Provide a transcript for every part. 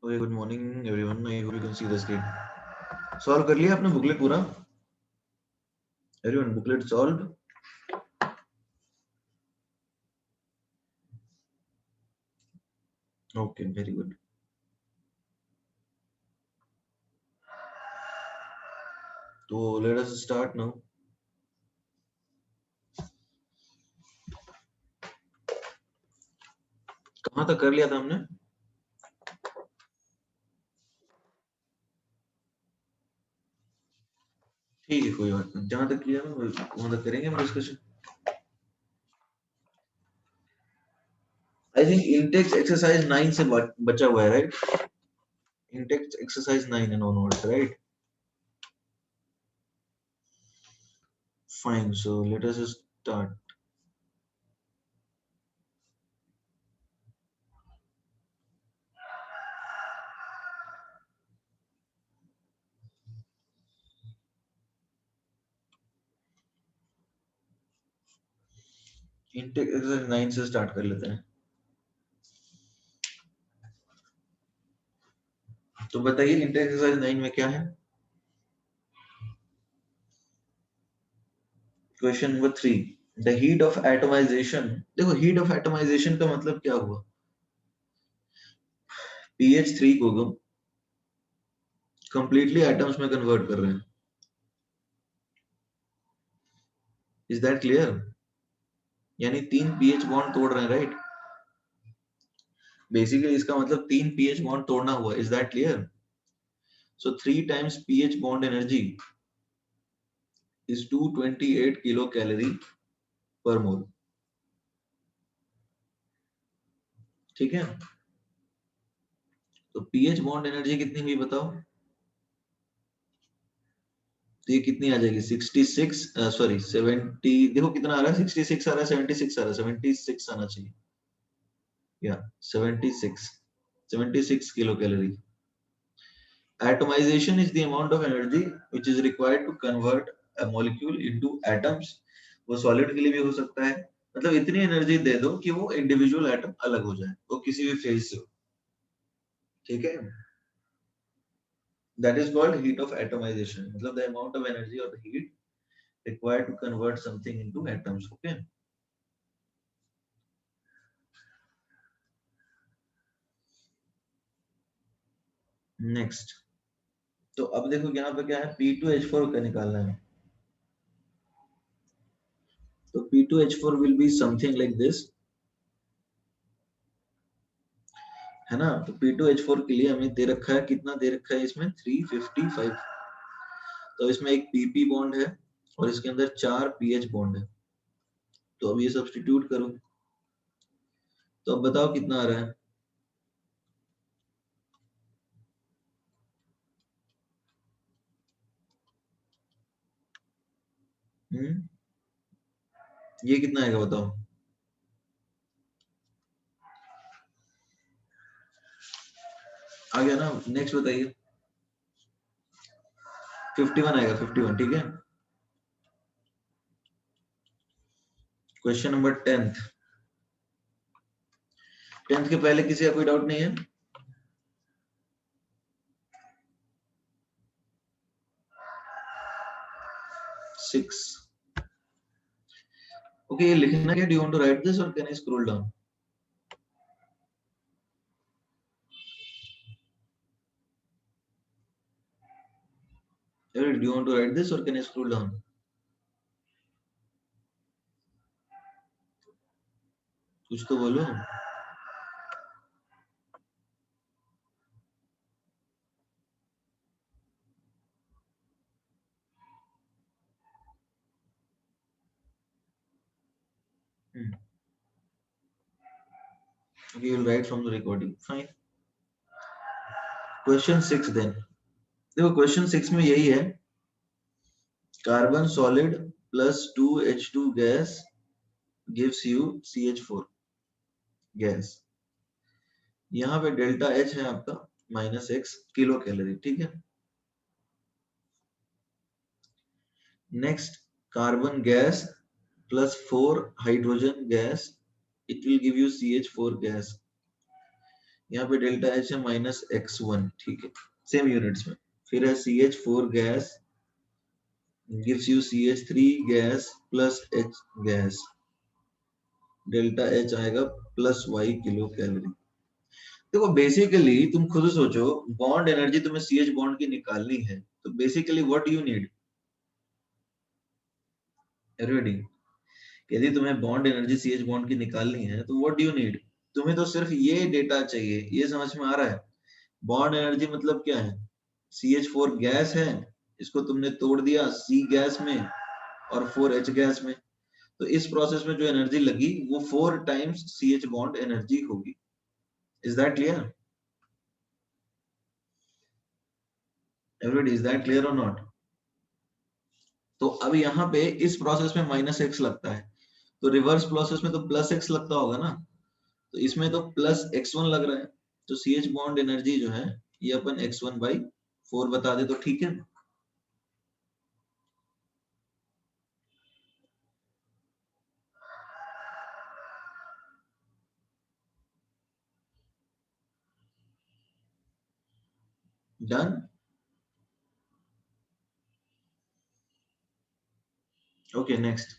Okay, good morning everyone. I hope you can see the screen. Solve कर लिया आपने booklet पूरा? Everyone, booklet solved? Okay, very good. So let us start now. कहाँ तक कर लिया था हमने? ठीक है, कोई बात नहीं. जहाँ तक किया ना वहाँ तक करेंगे हम discussion. I think index exercise 9 से बचा हुआ है, right? Index exercise 9 and onwards, right? Fine. So let us start. Index exercise 9 से start कर लेते हैं. तो बताइए index exercise 9 में क्या है? Question number 3. The heat of atomization. देखो heat of atomization का मतलब क्या हुआ? pH 3 को completely atoms में convert कर रहे हैं. Is that clear? यानी 3 pH बॉन्ड तोड़ रहे हैं, राइट? बेसिकली इसका मतलब 3 pH बॉन्ड तोड़ना हुआ. Is that clear? So 3 times pH bond energy is 228 kilocalorie per mole. ठीक है? तो pH bond energy कितनी हुई बताओ? तो ये कितनी आ जाएगी? 66 सॉरी 70. देखो कितना आ रहा है? 66 आ रहा है, 76 आ रहा है. 76 आना चाहिए. या 76 kilocalorie. Atomization is the amount of energy which is required to convert a molecule into atoms. वो सॉलिड के लिए भी हो सकता है. मतलब इतनी एनर्जी दे दो कि वो इंडिविजुअल एटम अलग हो जाए, वो किसी भी फेज से हो. ठीक है? That is called heat of atomisation. मतलब द अमाउंट ऑफ एनर्जी और the heat required to convert something into atoms. Okay. Next. तो अब देखो यहाँ पे क्या है? P2H4 का निकालना है. तो P2H4 will be something like this. है ना? तो P2H4 के लिए हमें दे रखा है, कितना दे रखा है इसमें? 355. तो इसमें एक PP बॉन्ड है और इसके अंदर 4 PH बॉन्ड है. तो अब ये सब्स्टिट्यूट करो. तो अब बताओ कितना आ रहा है? ये कितना आएगा बताओ? आ गया ना? नेक्स्ट बताइए. 51 आएगा. 51. ठीक है. Question number 10th. 10th के पहले किसी का कोई डाउट नहीं है? सिक्स. ओके, ये लिखना क्या? Do you want to write this or can I scroll down? Do you want to write this or can I scroll down? कुछ तो बोलो. Okay, you'll write from the recording. Fine. Question 6 then. देखो question 6 में यही है. Carbon solid plus 2H2 gas gives you CH4 gas. यहाँ पे delta H है आपका -x किलो कैलोरी. ठीक है. Next, carbon gas plus 4 hydrogen gas, it will give you CH4 gas. यहाँ पे डेल्टा एच है -x1, ठीक है, सेम यूनिट्स में। फिर है CH4 gas gives you CH3 gas plus H gas, delta H आएगा +y किलो कैलोरी। देखो बेसिकली तुम खुद सोचो, बॉन्ड एनर्जी तुम्हें CH बॉन्ड की निकालनी है, तो basically what you need, everybody, यदि तुम्हें बॉन्ड एनर्जी CH बॉन्ड की निकालनी है तो व्हाट डू यू नीड, तुम्हें तो सिर्फ ये डेटा चाहिए। ये समझ में आ रहा है? बॉन्ड एनर्जी मतलब क्या है? CH4 गैस है, इसको तुमने तोड़ दिया C गैस में और 4H गैस में, तो इस प्रोसेस में जो एनर्जी लगी वो 4 टाइम्स CH बॉन्ड एनर्जी होगी। Is that clear everybody? Is that clear और नॉट? तो अब यहाँ पे इस प्रोसेस में -x लगता है, तो रिवर्स प्रोसेस में तो +x लगता होगा ना, तो इसमें तो +x1 लग रहा है, तो CH बॉन्ड एनर्जी जो है ये अपन x1/4 बता दे तो ठीक है। डन। Okay next,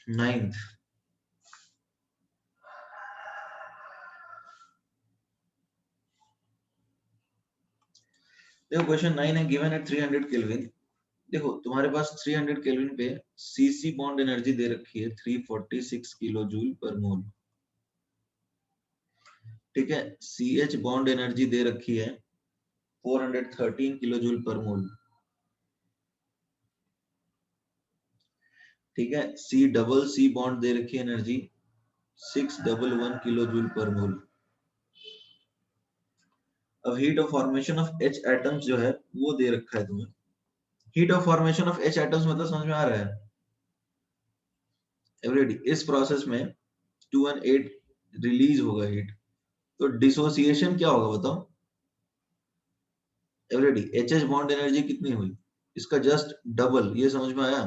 9th। देखो क्वेश्चन 9 है, गिवन एट 300 केल्विन। देखो तुम्हारे पास 300 केल्विन पे CC बॉन्ड एनर्जी दे रखी है 346 किलो जूल पर मोल, ठीक है। CH बॉन्ड एनर्जी दे रखी है 413 किलो जूल पर मोल, ठीक है। C बॉन्ड दे रखी है एनर्जी 611 किलो जूल पर मोल। अब heat of formation of H atoms जो है वो दे रखा है तुम्हें। Heat of formation of H atoms मतलब समझ में आ रहा है एवरीबॉडी? इस प्रोसेस में 218 रिलीज होगा हीट, तो डिसोसिएशन क्या होगा बताओ एवरीबॉडी? HH बॉन्ड एनर्जी कितनी हुई, इसका जस्ट डबल, ये समझ में आया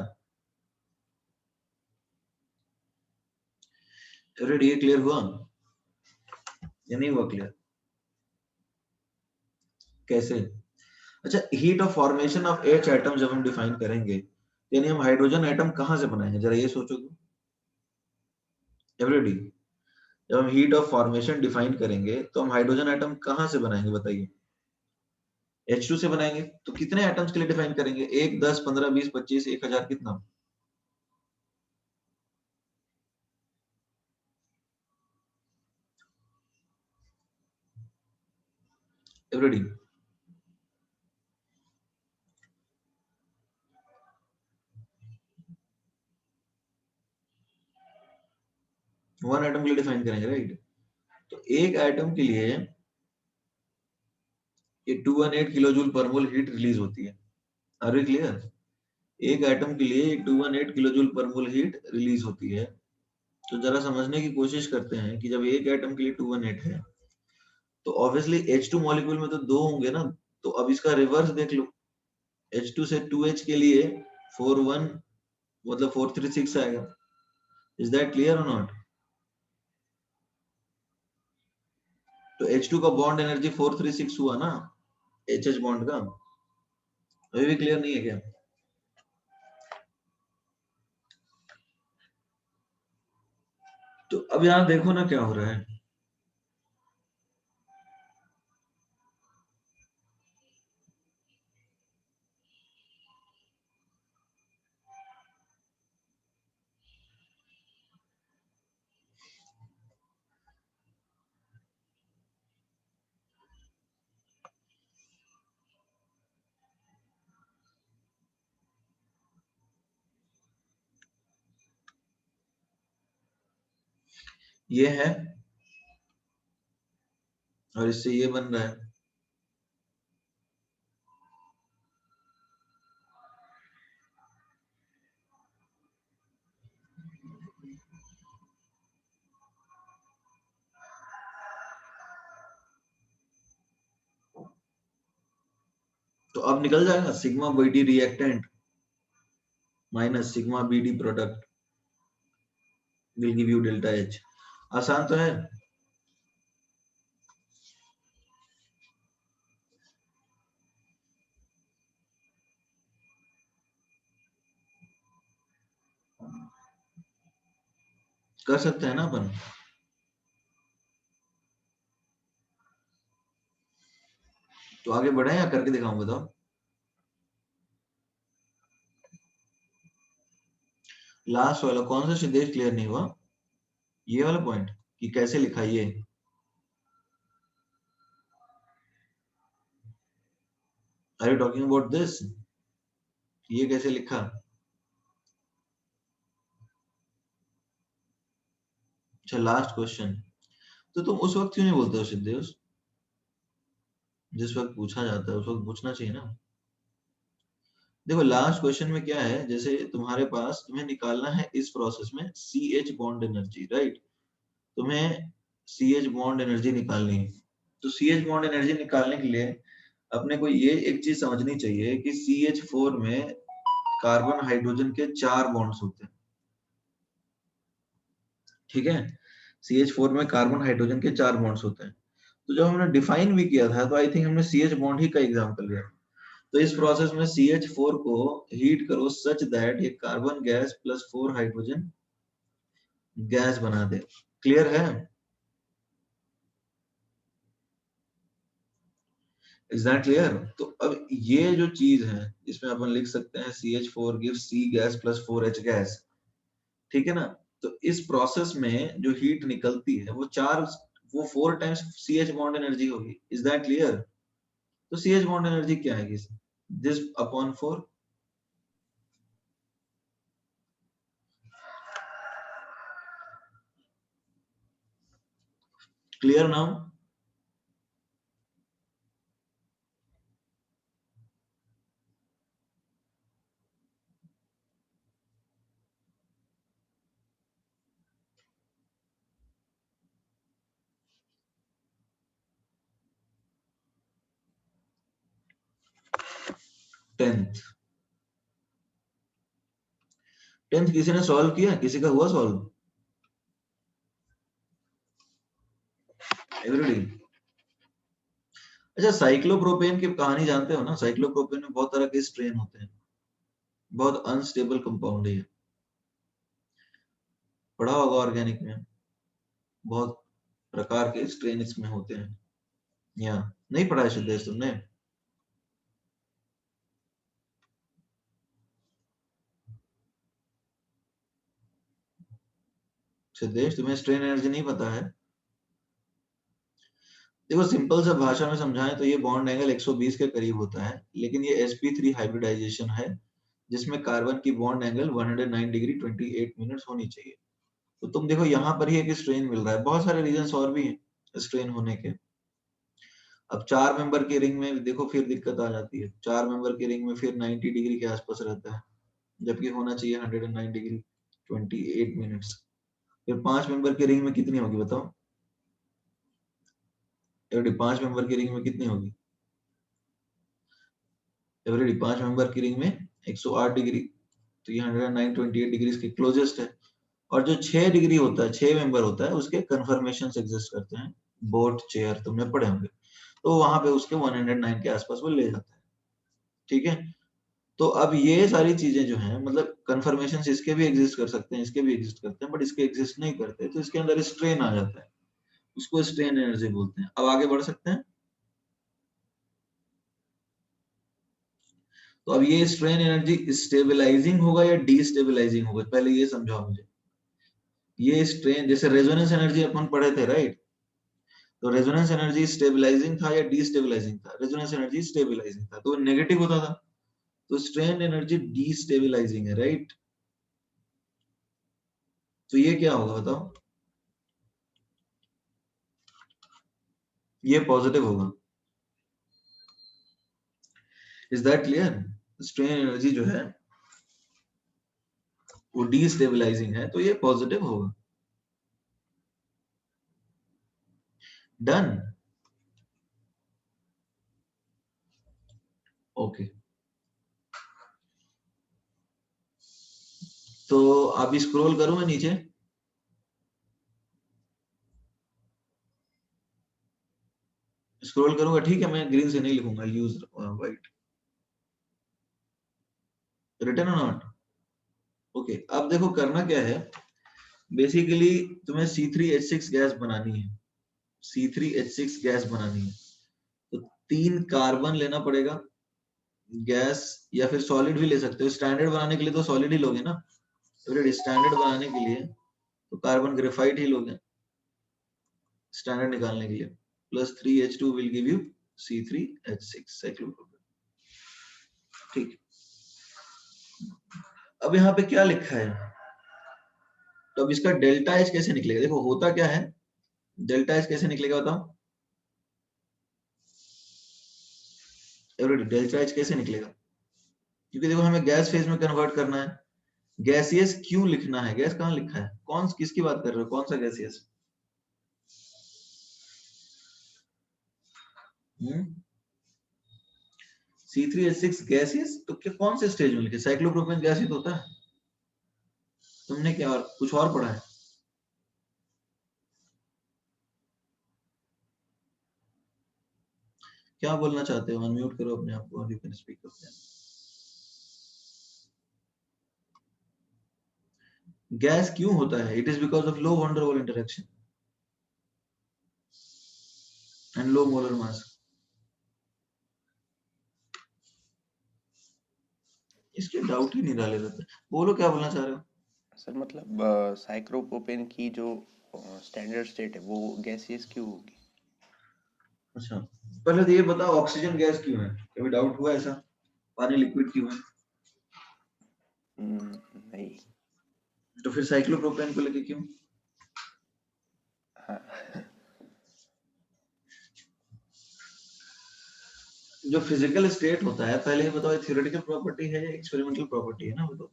एवरीबॉडी? ये क्लियर हुआ या नहीं हुआ क्लियर? कैसे? अच्छा, heat of formation of H atom जब हम डिफाइन करेंगे, यानी हम हाइड्रोजन एटम कहां से बनाएंगे, जरा ये सोचो तो एवरीबॉडी। जब हम हीट ऑफ फॉर्मेशन डिफाइन करेंगे तो हम हाइड्रोजन एटम कहां से बनाएंगे बताइए? H2 से बनाएंगे। तो कितने एटम्स के लिए डिफाइन करेंगे? 1, 10, 15, 20, 25, 1000, कितना एवरीबॉडी? 1 एटम के लिए डिफाइन करेंगे, राइट? तो एक एटम के लिए ये 218 किलो जूल पर मोल हीट रिलीज होती है। Are we clear? एक एटम के लिए 218 किलो जूल पर मोल हीट रिलीज होती है। तो जरा समझने की कोशिश करते हैं कि जब एक एटम के लिए 218 है तो ऑब्वियसली H2 मॉलिक्यूल में तो 2 होंगे ना, तो अब इसका रिवर्स देख लो, H2 से 2H के लिए 41 मतलब 436 आएगा। इज दैट क्लियर और नॉट? तो H2 का बॉन्ड एनर्जी 436 हुआ ना, HH बॉन्ड का। अभी भी क्लियर नहीं है क्या? तो अब यहां देखो ना क्या हो रहा है। ये है और इससे ये बन रहा है। तो अब निकल जाएगा sigma BD reactant minus sigma BD product, will give you delta H. आसान तो है। कर सकते हैं ना अपन। तो आगे बढ़े या करके दिखाऊं, बताओ। लास्ट वाला कौन सा सिद्धेश क्लियर नहीं हुआ? ये वाला पॉइंट कि कैसे लिखा ये। Are you talking about this? ये कैसे लिखा? अच्छा लास्ट क्वेश्चन। तो तुम उस वक्त क्यों नहीं बोलते हो सिद्धेश? जिस वक्त पूछा जाता है उस वक्त पूछना चाहिए ना। देखो लास्ट क्वेश्चन में क्या है, जैसे तुम्हारे पास, तुम्हें निकालना है इस प्रोसेस में C H bond energy, right? तुम्हें सी एच बॉन्ड एनर्जी निकालनी है। तो सी एच बॉन्ड एनर्जी निकालने के लिए अपने को ये एक चीज समझनी चाहिए कि CH4 में कार्बन हाइड्रोजन के 4 बॉन्ड्स होते हैं, ठीक है? CH4 में कार्बन हाइड्रोजन के 4 बॉन्ड्स होते हैं। तो जब हमने डिफाइन भी किया था तो आई थिंक हमने CH बॉन्ड ही का एग्जांपल लिया। तो इस प्रोसेस में CH4 को हीट करो सच दैट ये carbon gas plus 4 hydrogen gas बना दे। क्लियर है? Is that clear? तो अब ये जो चीज है इसमें अपन लिख सकते हैं CH4 gives C gas plus 4H gas, ठीक है ना? तो इस प्रोसेस में जो हीट निकलती है वो 4 टाइम्स CH बॉन्ड एनर्जी होगी। Is that clear? तो CH बॉन्ड एनर्जी क्या है? This upon 4। Clear now? Tenth किसी ने सॉल्व किया? किसी का हुआ सॉल्व? एवरीबॉडी? अच्छा साइक्लोप्रोपेन की कहानी जानते हो ना? साइक्लोप्रोपेन में बहुत तरह के स्ट्रेन होते हैं, बहुत अनस्टेबल कंपाउंड है। पढ़ा होगा ऑर्गेनिक में, बहुत प्रकार के स्ट्रेन इसमें होते हैं। या नहीं पढ़ा है सिद्धेश तुमने? सिद्धेश तुम्हें स्ट्रेन एनर्जी नहीं पता है? देखो सिंपल सा भाषा में समझाएं तो ये बॉन्ड एंगल 120 के करीब होता है, लेकिन ये sp3 हाइब्रिडाइजेशन है जिसमें कार्बन की बॉन्ड एंगल 109 डिग्री 28 मिनट्स होनी चाहिए। तो तुम देखो यहाँ पर ही एक स्ट्रेन मिल रहा है, बहुत सारे रीजंस और भी हैं स्ट्रेन होने के। अब 4 मेंबर के रिंग में देखो फिर दिक्कत आ जाती है। 4 मेंबर के रिंग में फिर 90 डिग्री के आसपास रहता है, जबकि होना चाहिए 109 डिग्री 28 मिनट्स। फिर 5 मेंबर के रिंग में कितनी होगी बताओ? 5 मेंबर की रिंग में कितनी होगी? एवरेडी 5 मेंबर की रिंग में 108 डिग्री, तो ये 109 28 डिग्री के क्लोजेस्ट है। और जो 6 डिग्री होता है, 6 मेंबर होता है, उसके कन्फर्मेशन एग्जिस्ट करते हैं। बोट चेयर तुमने पढ़े होंगे, तो वहां पे उसके 109 के आसपास वो ले जाता है, ठीक है? तो अब ये सारी चीजें जो हैं, मतलब कन्फर्मेशन इसके भी एग्जिस्ट कर सकते हैं, इसके भी एग्जिस्ट करते हैं, बट इसके एग्जिस्ट नहीं करते, तो इसके अंदर स्ट्रेन आ जाता है, उसको स्ट्रेन एनर्जी बोलते हैं। अब आगे बढ़ सकते हैं। तो अब ये स्ट्रेन एनर्जी स्टेबलाइजिंग होगा या डीस्टेबलाइजिंग होगा, पहले ये समझाओ मुझे। ये स्ट्रेन, जैसे रेजोनेंस एनर्जी अपन पढ़े थे, राइट? तो रेजोनेंस एनर्जी स्टेबलाइजिंग था या डीस्टेबलाइजिंग था? रेजोनेंस एनर्जी स्टेबलाइजिंग था, तो नेगेटिव होता था। तो स्ट्रेन एनर्जी डीस्टेबलाइजिंग है, राइट? तो ये क्या होगा बताओ? ये पॉजिटिव होगा। Is that clear? Strain energy जो है वो डीस्टेबलाइजिंग है, तो ये पॉजिटिव होगा। डन? ओके, तो आप स्क्रॉल करो मैं नीचे। स्क्रॉल करूंगा, ठीक है, मैं ग्रीन से नहीं लिखूंगा, यूज व्हाइट। रिटन और नॉट, ओके। अब देखो करना क्या है, बेसिकली तुम्हें C3H6 गैस बनानी है, C3H6 गैस बनानी है, तो 3 कार्बन लेना पड़ेगा गैस, या फिर सॉलिड भी ले सकते हो। स्टैंडर्ड बनाने के लिए तो सॉलिड ही लोगे ना, स्टैंडर्ड बनाने के लिए तो कार्बन ग्रेफाइट ही लोगे स्टैंडर्ड निकालने के लिए। Plus 3H2 will give you C3H6 cyclopropane, ठीक। अब यहाँ पे क्या लिखा है, तो अब इसका डेल्टा H कैसे निकलेगा, देखो होता क्या है, डेल्टा H कैसे निकलेगा बताओ एवरीबॉडी, डेल्टा H कैसे निकलेगा, क्योंकि देखो हमें गैस फेज में कन्वर्ट करना है, गैसियस क्यों लिखना है, गैस कहाँ लिखा है, कौन किसकी बात कर रहे हो, कौन सा गैसियस, C3H6 गैसियस, तो क्या कौन से स्टेज में लिखे, साइक्लोप्रोपेन गैस ही तो होता है, तुमने क्या और कुछ और पढ़ा है, क्या बोलना चाहते हो, अनम्यूट करो अपने आप को, you can speak up. Gas क्यों होता है, it is because of low wonder wall interaction and low molar mass. इसके डाउट ही नहीं डाले रहते, बोलो क्या बोलना चाह रहे हो। सर मतलब साइक्लोप्रोपेन की जो स्टैंडर्ड स्टेट है वो गैसियस क्यों होगी? अच्छा, पहले तो ये बताओ ऑक्सीजन गैस क्यों है, कभी डाउट हुआ ऐसा, पानी लिक्विड क्यों है, नहीं। तो फिर साइक्लोप्रोपेन को लेके क्यों, हाँ। जो फिजिकल स्टेट होता है, पहले ये बताओ थ्योरेटिकल प्रॉपर्टी है या एक्सपेरिमेंटल प्रॉपर्टी है ना, बताओ।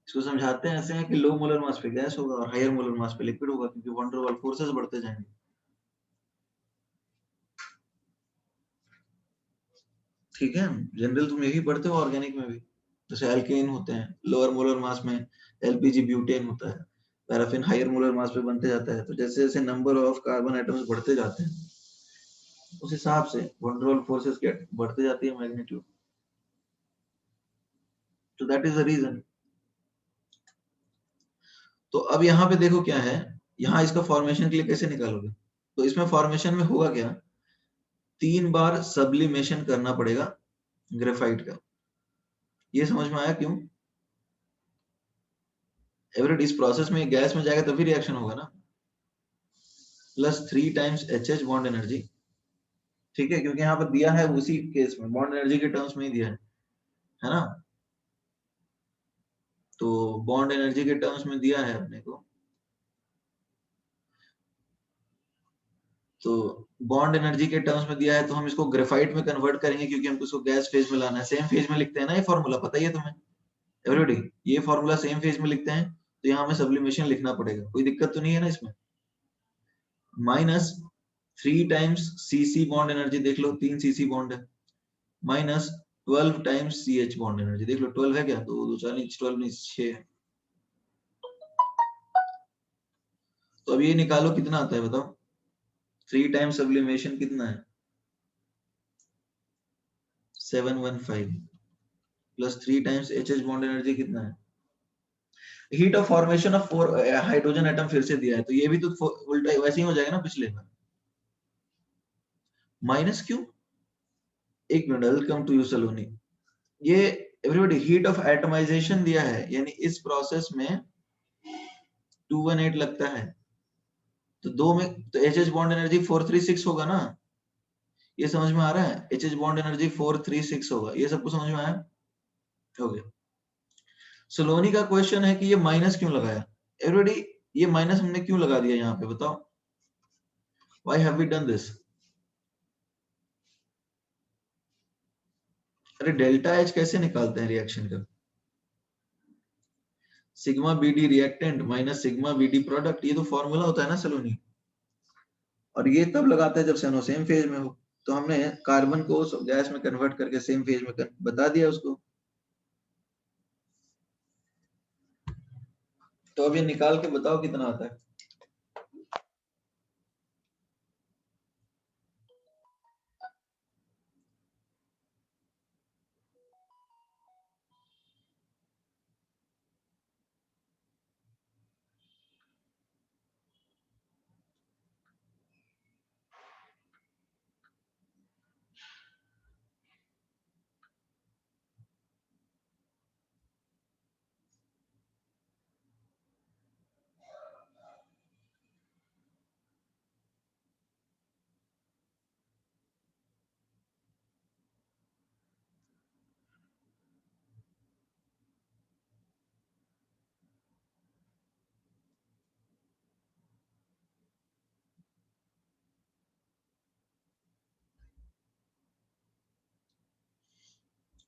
इसको समझाते हैं ऐसे हैं कि लो मोलर मास पे गैस होगा और हायर मोलर मास पे लिक्विड होगा, क्योंकि वंडर वाल फोर्सेस बढ़ते जाएंगे, ठीक है। जनरल तुम यही पढ़ते हो ऑर्गेनिक में भी, जैसे एल्केन होते हैं लोअर मोलर मास में, एलपीजी ब्यूटेन होता है, पैराफिन हायर मोलर मास पे बनते जाता है, तो जैसे जैसे नंबर ऑफ कार्बन एटम्स बढ़ते जाते हैं उस हिसाब से वंडर वाल फोर्सेस क्या बढ़ते जाती है मैग्नीट्यूड, तो दैट इज द रीजन। तो अब यहाँ पे देखो क्या है, यहाँ इसका फॉर्मेशन के लिए कैसे निकालोगे, तो इसमें फॉर्मेशन में होगा क्या, 3 बार सब्लिमेशन करना पड़ेगा ग्रेफाइट का, ये समझ में आया क्यों, एवरेट इस प्रोसेस में गैस में जाएगा तभी रिएक्शन होगा ना, plus 3 times HH bond energy, ठीक है, क्योंकि यहाँ पर दिया है उसी केस में बॉन्ड एनर्जी के टर्म्स में ही दिया है ना, तो बॉन्ड एनर्जी के टर्म्स में दिया है अपने को, तो बॉन्ड एनर्जी के टर्म्स में दिया है, तो हम इसको ग्रेफाइट में कन्वर्ट करेंगे, क्योंकि हमको इसको गैस फेज में लाना है, सेम फेज में लिखते हैं ना, ये फॉर्मूला पता ही है तुम्हें एवरीबॉडी, ये फॉर्मूला सेम फेज में लिखते हैं, तो यहाँ हमें सब्लिमेशन लिखना पड़ेगा, कोई दिक्कत तो नहीं है ना इसमें, minus 3 times CC bond energy, देख लो 3 सीसी बॉन्ड है, minus 12 times CH bond energy, देख लो 12 है क्या, तो 2 4 12 नहीं 6 है, तो अब ये निकालो कितना आता है बताओ, 3 टाइम्स सब्लिमेशन कितना है 715, plus 3 times HH bond energy कितना है, heat of formation of 4 hydrogen atom फिर से दिया है, तो ये भी तो उल्टा वैसे ही हो जाएगा ना पिछले में, माइनस क्यों, एक मिनट, वेलकम टू यू सलोनी, ये एवरीबॉडी हीट ऑफ एटमाइजेशन दिया है, यानी इस प्रोसेस में 218 लगता है, तो दो में तो HH बॉन्ड एनर्जी 436 होगा ना, ये समझ में आ रहा है, HH बॉन्ड एनर्जी 436 होगा, ये सबको समझ में आया, हो गया। सलोनी का क्वेश्चन है कि ये माइनस क्यों लगाया, एवरीबॉडी ये माइनस हमने क्यों लगा दिया यहाँ पे बताओ, why have we done this, अरे डेल्टा H कैसे निकालते हैं रिएक्शन का, sigma BD reactant minus sigma BD product, ये तो फॉर्मूला होता है ना सलोनी, और ये तब लगाते हैं जब सेनो सेम फेज में हो, तो हमने कार्बन को गैस में कन्वर्ट करके सेम फेज में बता दिया उसको, तो अब ये निकाल के बताओ कितना आता है,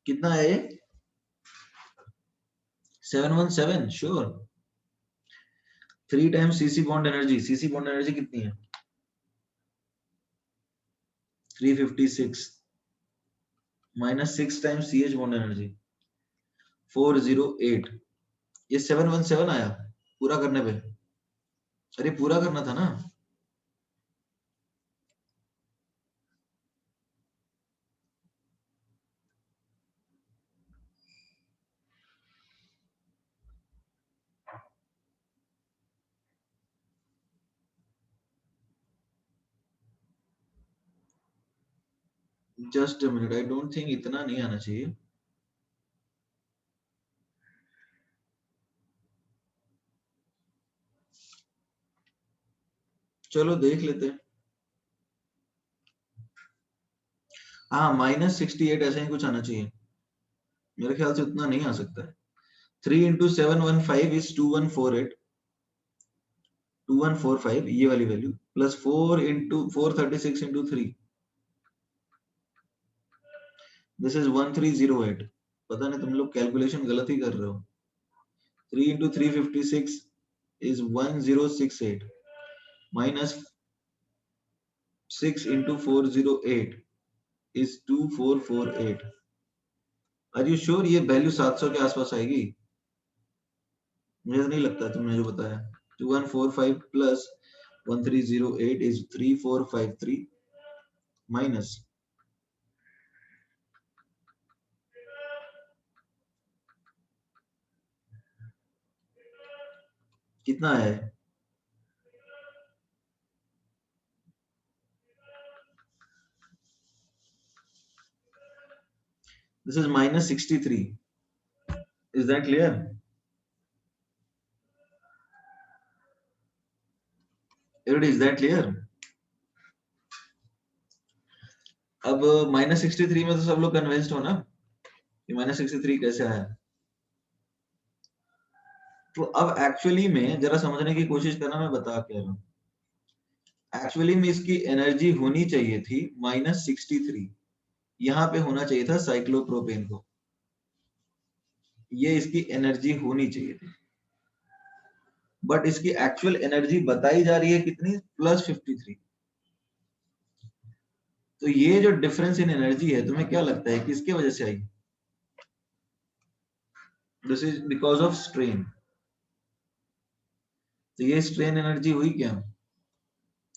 कितना है ये? 717 sure. 3 times CC bond energy, CC bond energy कितनी है? 356 minus 6 times CH bond energy 408। ये 717 आया पूरा करने पे। अरे पूरा करना था ना। Just a minute, I don't think इतना नहीं आना चाहिए। चलो देख लेते हैं। हाँ माइनस 68 ऐसे ही कुछ आना चाहिए, मेरे ख्याल से उतना नहीं आ सकता है। 3 इंटू 715 इज 2148, 2145 ये वाली value, plus 4 into 436 into 3, this is 1308। पता नहीं तुम लोग कैलकुलेशन गलत ही कर रहे हो। 3 into 356 is 1068 minus 6 into 408 is 2448। Are you sure ये वैल्यू 700 के आसपास आएगी? मुझे तो नहीं लगता तुमने जो बताया। 2145 प्लस 1308 इज 3453 माइनस कितना है? This is minus 63। Is that clear? Is that clear? अब माइनस 63 में तो सब लोग कन्विंस्ड हो ना कि माइनस 63 कैसे आया? तो अब एक्चुअली में जरा समझने की कोशिश करना, मैं बता क्या रहा हूँ। एक्चुअली में इसकी एनर्जी होनी चाहिए थी माइनस 63, यहाँ पे होना चाहिए था साइक्लोप्रोपेन को, ये इसकी एनर्जी होनी चाहिए थी। बट इसकी एक्चुअल एनर्जी बताई जा रही है कितनी? प्लस 53। तो ये जो डिफरेंस इन एनर्जी है, तुम्हें क्या लगता है किसके वजह से आई? This is because of strain. तो ये स्ट्रेन एनर्जी हुई क्या?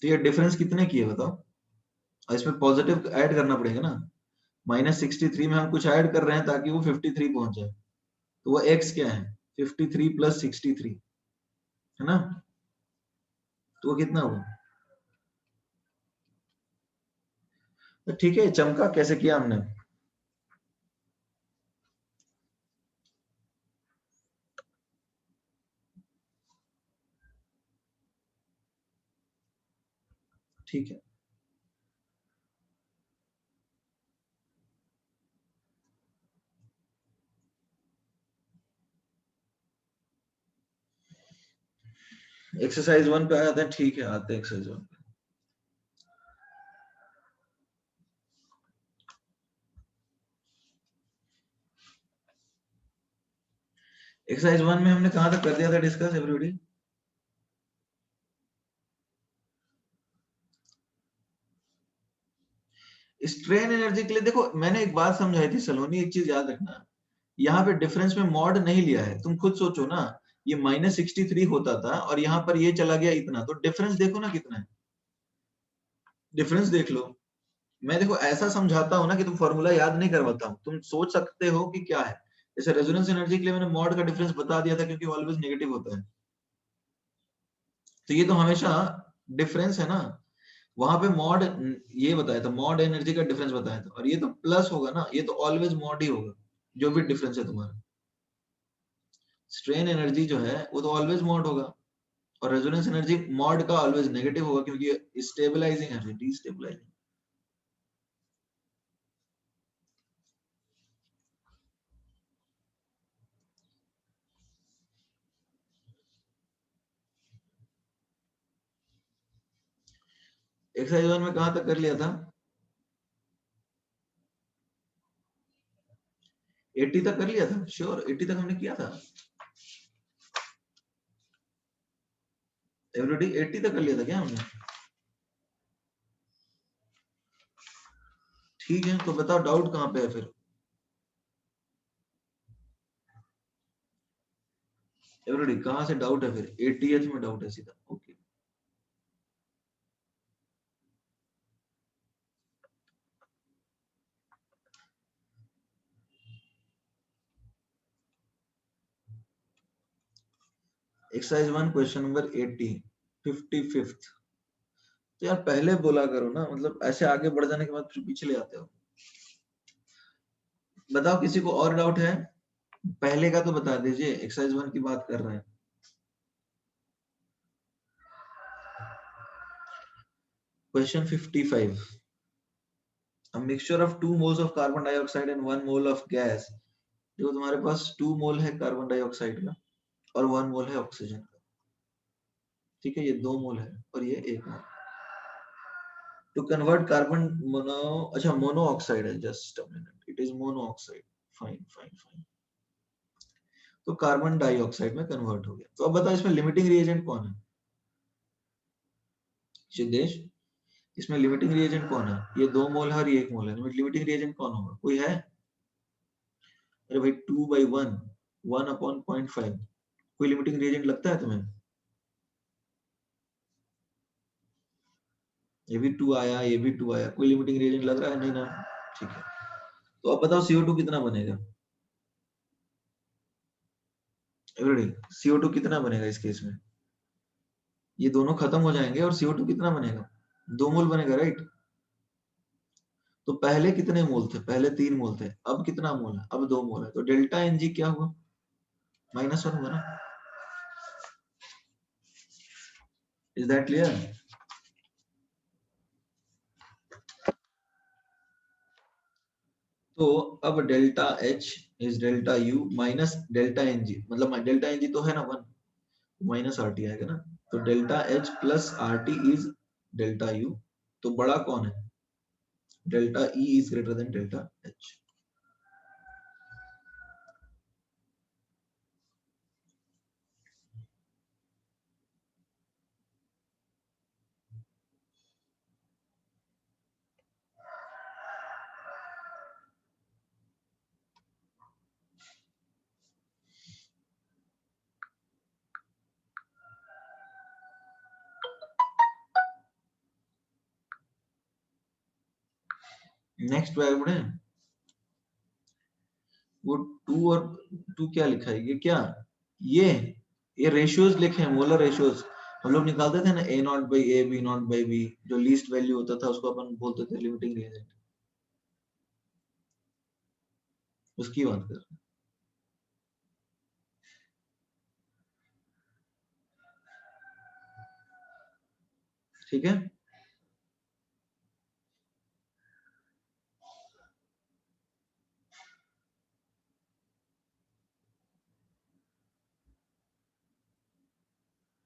तो ये डिफरेंस कितने की है बताओ? और इसमें पॉजिटिव ऐड करना पड़ेगा ना। माइनस 63 में हम कुछ ऐड कर रहे हैं ताकि वो 53 पहुंच जाए। तो वो एक्स क्या है? 53 प्लस 63 है ना। तो वो कितना हुआ? तो ठीक है, चमका कैसे किया हमने? ठीक है, एक्सरसाइज 1 पे आते हैं। ठीक है, आते हैं एक्सरसाइज 1 पे। एक्सरसाइज 1 में हमने कहां तक कर दिया था डिस्कस एवरीबॉडी? स्ट्रेन एनर्जी के लिए देखो, मैंने एक बात समझाई थी सलोनी, एक चीज याद रखना। यहाँ पे डिफरेंस में मॉड नहीं लिया है। तुम खुद सोचो ना, ये माइनस 63 होता था और यहाँ पर ये चला गया इतना, तो डिफरेंस देखो ना कितना है। डिफरेंस देख लो। मैं देखो ऐसा समझाता हूँ ना कि तुम फॉर्मूला याद नहीं करवाता हूँ, तुम सोच सकते हो कि क्या है। जैसे रेजोनेंस एनर्जी के लिए मैंने मॉड का डिफरेंस बता दिया था क्योंकि ऑलवेज नेगेटिव होता है। तो ये तो हमेशा डिफरेंस है ना। वहां पे मॉड ये बताया था, मॉड एनर्जी का डिफरेंस बताया था, और ये तो प्लस होगा ना, ये तो ऑलवेज मॉड ही होगा जो भी डिफरेंस है तुम्हारा। स्ट्रेन एनर्जी जो है वो तो ऑलवेज मॉड होगा, और रेजोनेंस एनर्जी मॉड का ऑलवेज नेगेटिव होगा क्योंकि स्टेबलाइजिंग एनर्जी, डीस्टेबलाइजिंग। एक्सरसाइज 1 में कहां तक कर लिया था? 80 तक कर लिया था, श्योर 80 तक हमने किया था एवरीबॉडी, 80 तक कर लिया था क्या हमने? ठीक है, तो बताओ डाउट कहाँ पे है फिर? एवरीबॉडी कहाँ से डाउट है फिर? 80th में डाउट है सीधा, okay. Exercise 1 question number 80 55th। तो यार पहले बोला करो ना, मतलब ऐसे आगे बढ़ जाने के बाद फिर पीछे ले आते हो। बताओ किसी को और डाउट है? पहले का तो बता दीजिए, एक्सरसाइज 1 की बात कर रहे हैं। Question 55, a mixture of 2 moles of carbon dioxide and 1 mole of gas। देखो तुम्हारे पास 2 मोल है कार्बन डाइऑक्साइड का और 1 मोल है ऑक्सीजन का, ठीक है, ये 2 मोल है और ये 1 मोल। टू कन्वर्ट कार्बन मोनो, अच्छा मोनो ऑक्साइड है, just a minute, it is mono oxide, fine fine fine. तो कार्बन डाइऑक्साइड में कन्वर्ट हो गया। तो अब बताओ इसमें लिमिटिंग रिएजेंट कौन है? सिद्धेश, इसमें लिमिटिंग रिएजेंट कौन है? ये 2 मोल है और ये 1 मोल है, लिमिटिंग रिएजेंट कौन होगा? कोई है? अरे भाई 2/1, 1/0.5, कोई लिमिटिंग रिएजेंट लगता है तुम्हें? ये भी 2 आया, ये भी 2 आया, कोई लिमिटिंग रिएजेंट लग रहा है? नहीं ना, ठीक है। तो अब बताओ CO2 कितना बनेगा? एवरीबॉडी CO2 कितना बनेगा इस केस में? ये दोनों खत्म हो जाएंगे और CO2 कितना बनेगा? 2 मोल बनेगा, राइट? तो पहले कितने मोल थे? पहले 3 मोल थे, अब कितना मोल है? अब 2 मोल है, तो डेल्टा Ng क्या हुआ? -1 हुआ ना। Is that clear? तो अब delta H is delta U minus delta Ng, मतलब डेल्टा Ng तो है ना 1, माइनस RT आएगा ना। तो delta H plus RT is delta U। तो बड़ा कौन है? Delta E is greater than delta H। Next बार बढ़े, वो 2 और 2 क्या लिखा है? ये क्या, ये रेशियोज लिखे हैं, मोलर रेशियोज। हम लोग निकालते थे ना A0/A, B0/B, जो लीस्ट वैल्यू होता था उसको अपन बोलते थे लिमिटिंग रिएजेंट, उसकी बात कर रहे हैं, ठीक है।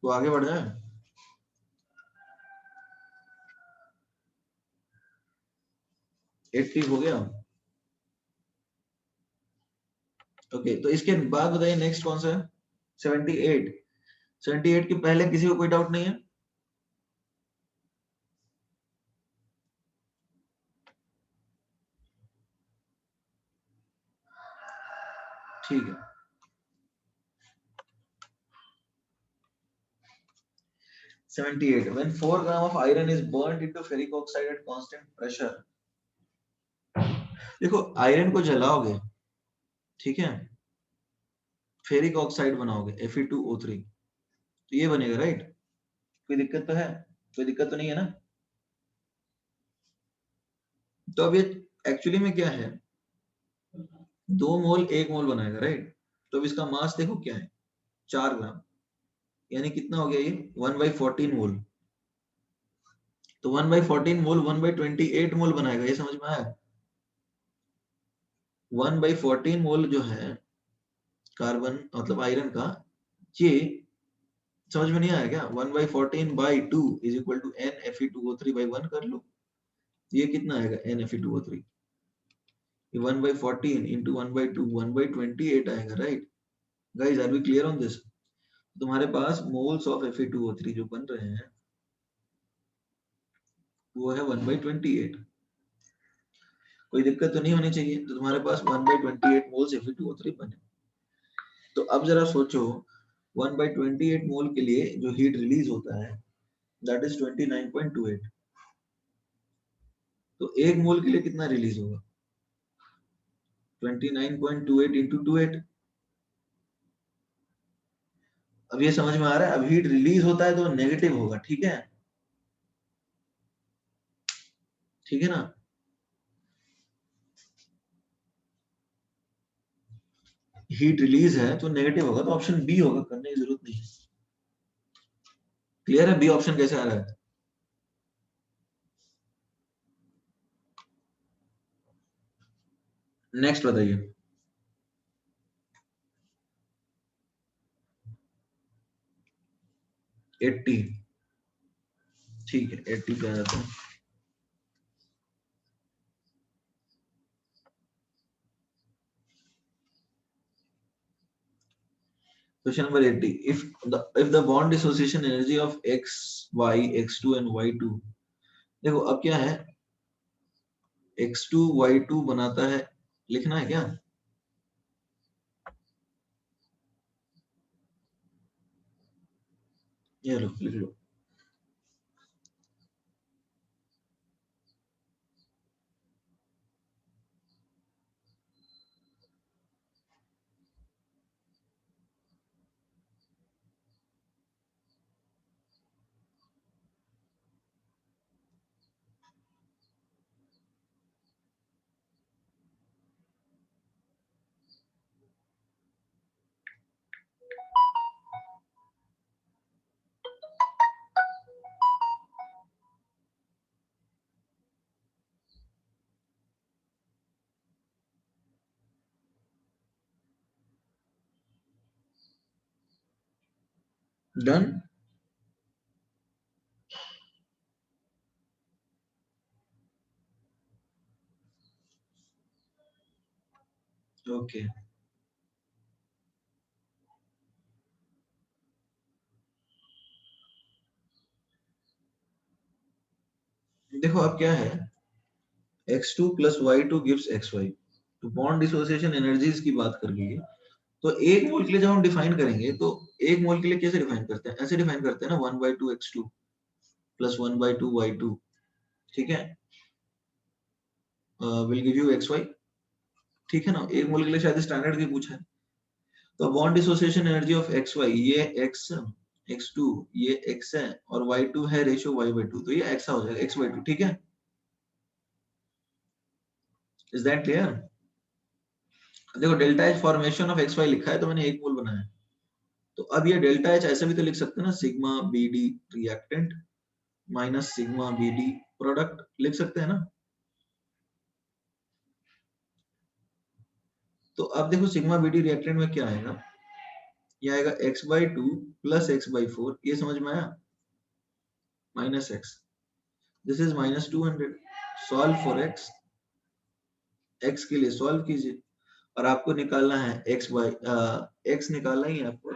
तो आगे बढ़ जाए। 80 हो गया, ओके। तो इसके बाद बताइए नेक्स्ट कौन सा है? 78। 78 के पहले किसी को कोई डाउट नहीं है? ठीक है। 78, when 4 gram of iron is burned into ferric oxide at constant pressure। देखो आयरन को जलाओगे, ठीक है, फेरिक ऑक्साइड बनाओगे Fe2O3, तो ये बनेगा, राइट? कोई दिक्कत तो है? कोई दिक्कत तो नहीं है ना? तो अब ये एक्चुअली में क्या है, 2 मोल 1 मोल बनाएगा, राइट? तो अब इसका मास देखो क्या है, 4 ग्राम, यानी कितना हो गया ये 1/14 मोल। तो 1/14 मोल 1/28 मोल बनाएगा, ये समझ में आया? 1/14 मोल जो है कार्बन मतलब आयरन का, ये समझ में नहीं आया क्या? 1/14/2 इज इक्वल टू NFe2O3/1 कर लो, ये कितना आएगा NFe2O3? ये 1/14 into 1/2 1/28 आएगा, right guys? Are we clear on this? तुम्हारे पास मोल्स ऑफ Fe2O3 जो बन रहे हैं वो है 1/28। कोई दिक्कत तो नहीं होनी चाहिए। तो तुम्हारे पास 1/28 मोल्स Fe2O3 बने। तो अब जरा सोचो 1/28 मोल के लिए जो हीट रिलीज होता है दैट इज 29.28। तो एक मोल के लिए कितना रिलीज होगा? 29.28 इंटू 28। अब ये समझ में आ रहा है? अब हीट रिलीज होता है तो नेगेटिव होगा, ठीक है? ठीक है ना? हीट रिलीज है तो नेगेटिव होगा, तो ऑप्शन बी होगा, करने की जरूरत नहीं है। क्लियर है बी ऑप्शन कैसे आ रहा है? नेक्स्ट बताइए। 80। ठीक है 80 पे आ जाता है। Question number 80. If the bond dissociation energy of x, y, x2 and y2, देखो अब क्या है, x2 y2 बनाता है, लिखना है क्या? ये लो लिख लो। डन। ओके देखो अब क्या है, x2 plus y2 gives xy। तो बॉन्ड डिसोसिएशन एनर्जीज की बात कर लिए, तो एक मोल के लिए जब हम डिफाइन करेंगे तो एक मोल के लिए कैसे डिफाइन करते हैं? ऐसे डिफाइन करते हैं ना, 1/2 x2 plus 1/2 y2, ठीक है, विल गिव यू xy, ठीक है ना? एक मोल के लिए शायद स्टैंडर्ड की पूछा है। तो bond dissociation energy of xy, ये x x2 ये x है और y2 है रेशियो y/2, तो ये x हो जाएगा x/2, ठीक है? Is that clear? देखो delta H formation of xy लिखा है तो मैंने एक मोल बनाया। तो अब ये डेल्टा एच ऐसे भी तो लिख सकते हैं ना, sigma B D reactant minus sigma B D product, लिख सकते हैं ना? तो अब देखो सिग्मा बी डी रिएक्टेंट में क्या आएगा, ये आएगा x/2 प्लस x/4, ये समझ में आया, minus x, this is minus 200। Solve for x के लिए सॉल्व कीजिए और आपको निकालना है x निकालना ही है आपको,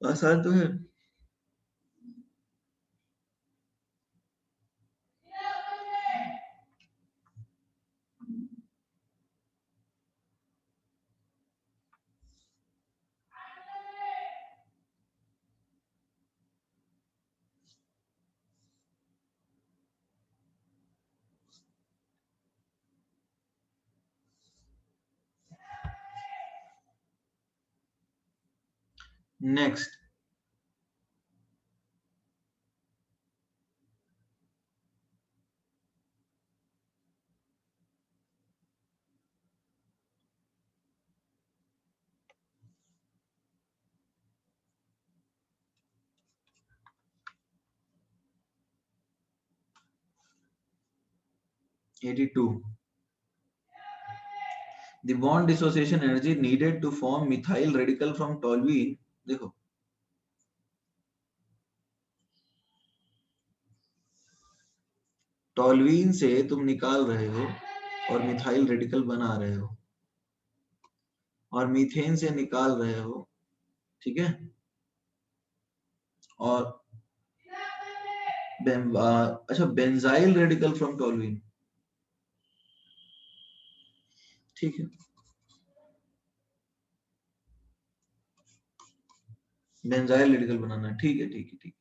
आसान तो है। Next, (82) the bond dissociation energy needed to form methyl radical from toluene, देखो टॉल्यूइन से तुम निकाल रहे हो और मिथाइल रेडिकल बना रहे हो, और मीथेन से निकाल रहे हो, ठीक है, और अच्छा बेंजाइल रेडिकल फ्रॉम टॉल्यूइन, ठीक है, बेंजाइल रेडिकल बनाना है, ठीक है ठीक है ठीक है।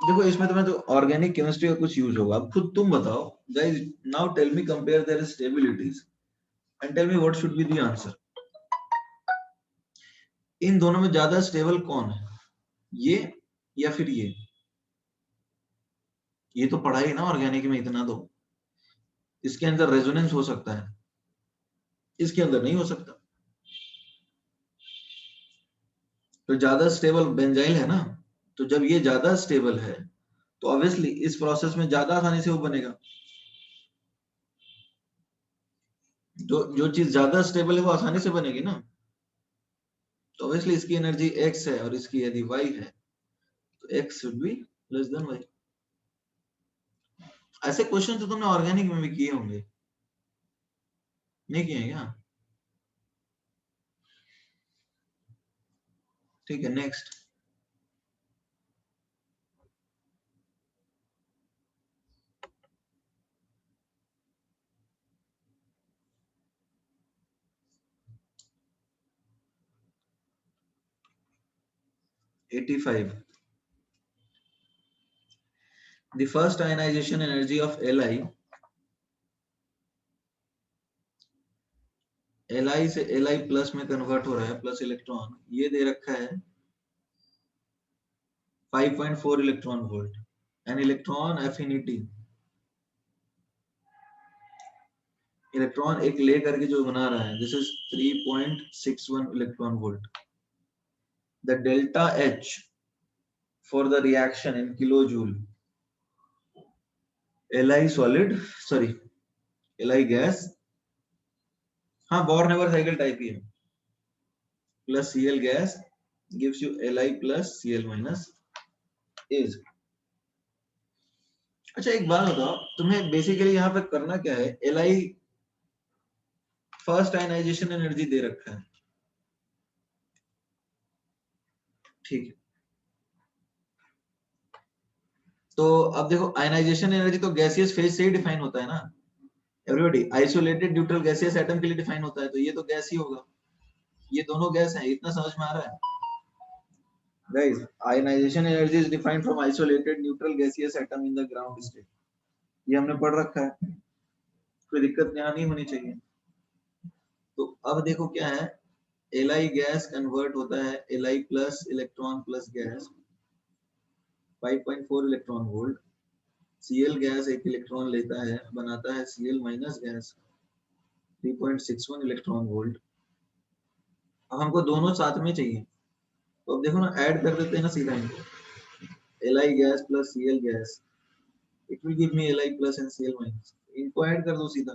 देखो इसमें तुम्हें तो ऑर्गेनिक केमिस्ट्री का कुछ यूज होगा, अब खुद तुम बताओ guys, now tell me compare their stabilities and tell me what should be the answer. इन दोनों में ज्यादा स्टेबल कौन है, ये या फिर ये तो पढ़ा ही ना ऑर्गेनिक में इतना, तो इसके अंदर रेजोनेंस हो सकता है, इसके अंदर नहीं हो सकता। तो ज्यादा स्टेबल बेंजाइल है ना, तो जब ये ज्यादा स्टेबल है तो ऑब्वियसली इस प्रोसेस में ज्यादा आसानी से वो बनेगा। जो चीज ज्यादा स्टेबल है वो आसानी से बनेगी ना, तो ऑब्वियसली इसकी एनर्जी x है और इसकी यदि y है तो x should be less than y। ऐसे क्वेश्चन तो तुमने ऑर्गेनिक में भी किए होंगे, नहीं किए हैं क्या? ठीक है next. Eighty five, the first ionization energy of Li से Li प्लस में कन्वर्ट हो रहा है, प्लस इलेक्ट्रॉन, ये दे रखा है 5.4 electron volt, and electron affinity, electron एक ले करके जो बना रहा है, this is 3.61 electron volt. The delta H for the reaction in kilojoule, Li solid, sorry Li gas, हाँ बोर्न-हेबर साइकिल टाइप ही है, plus Cl gas gives you Li plus Cl minus is। अच्छा एक बात बताओ, तुम्हें बेसिकली यहाँ पे करना क्या है, Li फर्स्ट आयनाइजेशन एनर्जी दे रखा है, ठीक है, तो अब देखो आयनाइजेशन एनर्जी तो गैसियस फेज से ही डिफाइन होता है ना everybody, isolated neutral gaseous atom के लिए डिफाइन होता है, तो ये तो गैस ही होगा, ये दोनों गैस हैं, इतना समझ में आ रहा है guys? Ionization energy is defined from isolated neutral gaseous atom in the ground state, ये हमने पढ़ रखा है, कोई दिक्कत यहाँ नहीं होनी चाहिए। तो अब देखो क्या है, Li गैस कन्वर्ट होता है Li plus electron plus gas 5.4 electron volt, Cl gas एक इलेक्ट्रॉन लेता है, बनाता है Cl minus gas 3.61 electron volt. अब हमको दोनों साथ में चाहिए, तो अब देखो ना ऐड कर देते हैं ना सीधा इनको, Li gas plus Cl gas, it will give me Li plus and Cl minus, इनको ऐड कर दो सीधा,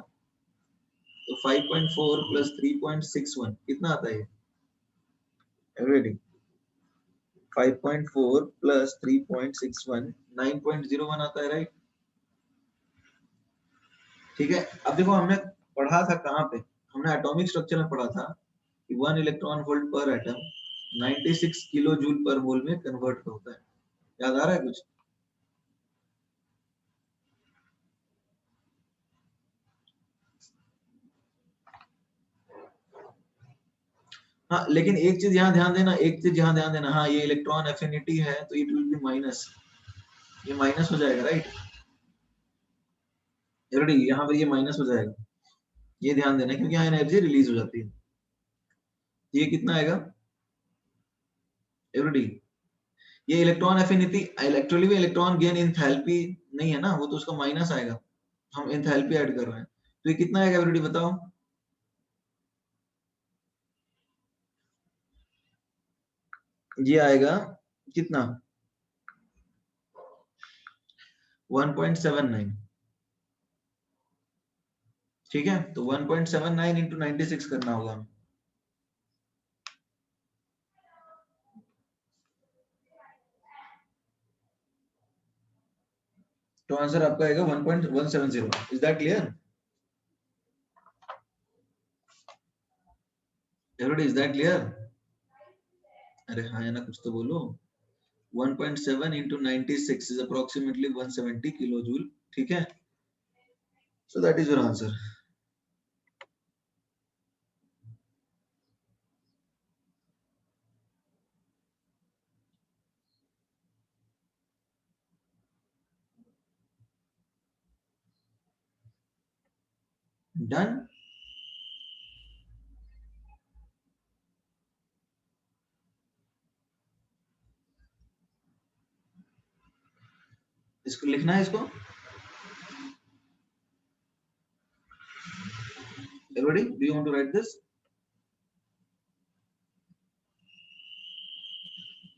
तो 5.4 प्लस 3.61 कितना आता है एवरीबॉडी? 5.4 प्लस 3.61 9.01 आता है, राइट? ठीक है, अब देखो हमने पढ़ा था कहाँ पे, हमने एटॉमिक स्ट्रक्चर में पढ़ा था कि 1 इलेक्ट्रॉन वोल्ट पर एटम 96 किलो जूल पर मोल में कन्वर्ट होता है, याद आ रहा है कुछ? हाँ लेकिन एक चीज यहाँ ध्यान देना, एक चीज यहाँ ध्यान देना, हाँ ये इलेक्ट्रॉन एफिनिटी है तो इट विल बी माइनस, ये माइनस हो जाएगा, राइट? एवरीबॉडी यहाँ पर ये माइनस हो जाएगा, ये ध्यान देना क्योंकि यहाँ एनर्जी रिलीज हो जाती है, ये कितना आएगा एवरीबॉडी? ये इलेक्ट्रॉन एफिनिटी एक्चुअली भी इलेक्ट्रॉन गेन एंथैल्पी नहीं है ना, वो तो उसका माइनस आएगा, हम एंथैल्पी ऐड कर रहे हैं, तो ये कितना आएगा एवरीबॉडी बताओ? ये आएगा कितना, 1.79, ठीक है, तो 1.79 इंटू 96 करना होगा। तो आंसर आपका आएगा 1.170। Is that clear? Everybody, is that clear? अरे हाँ या ना, कुछ तो बोलो। 1.7 into 96 is approximately 170 kilojoule, ठीक है, so that is your answer. Done. इसको लिखना है इसको, everybody, do you want to write this?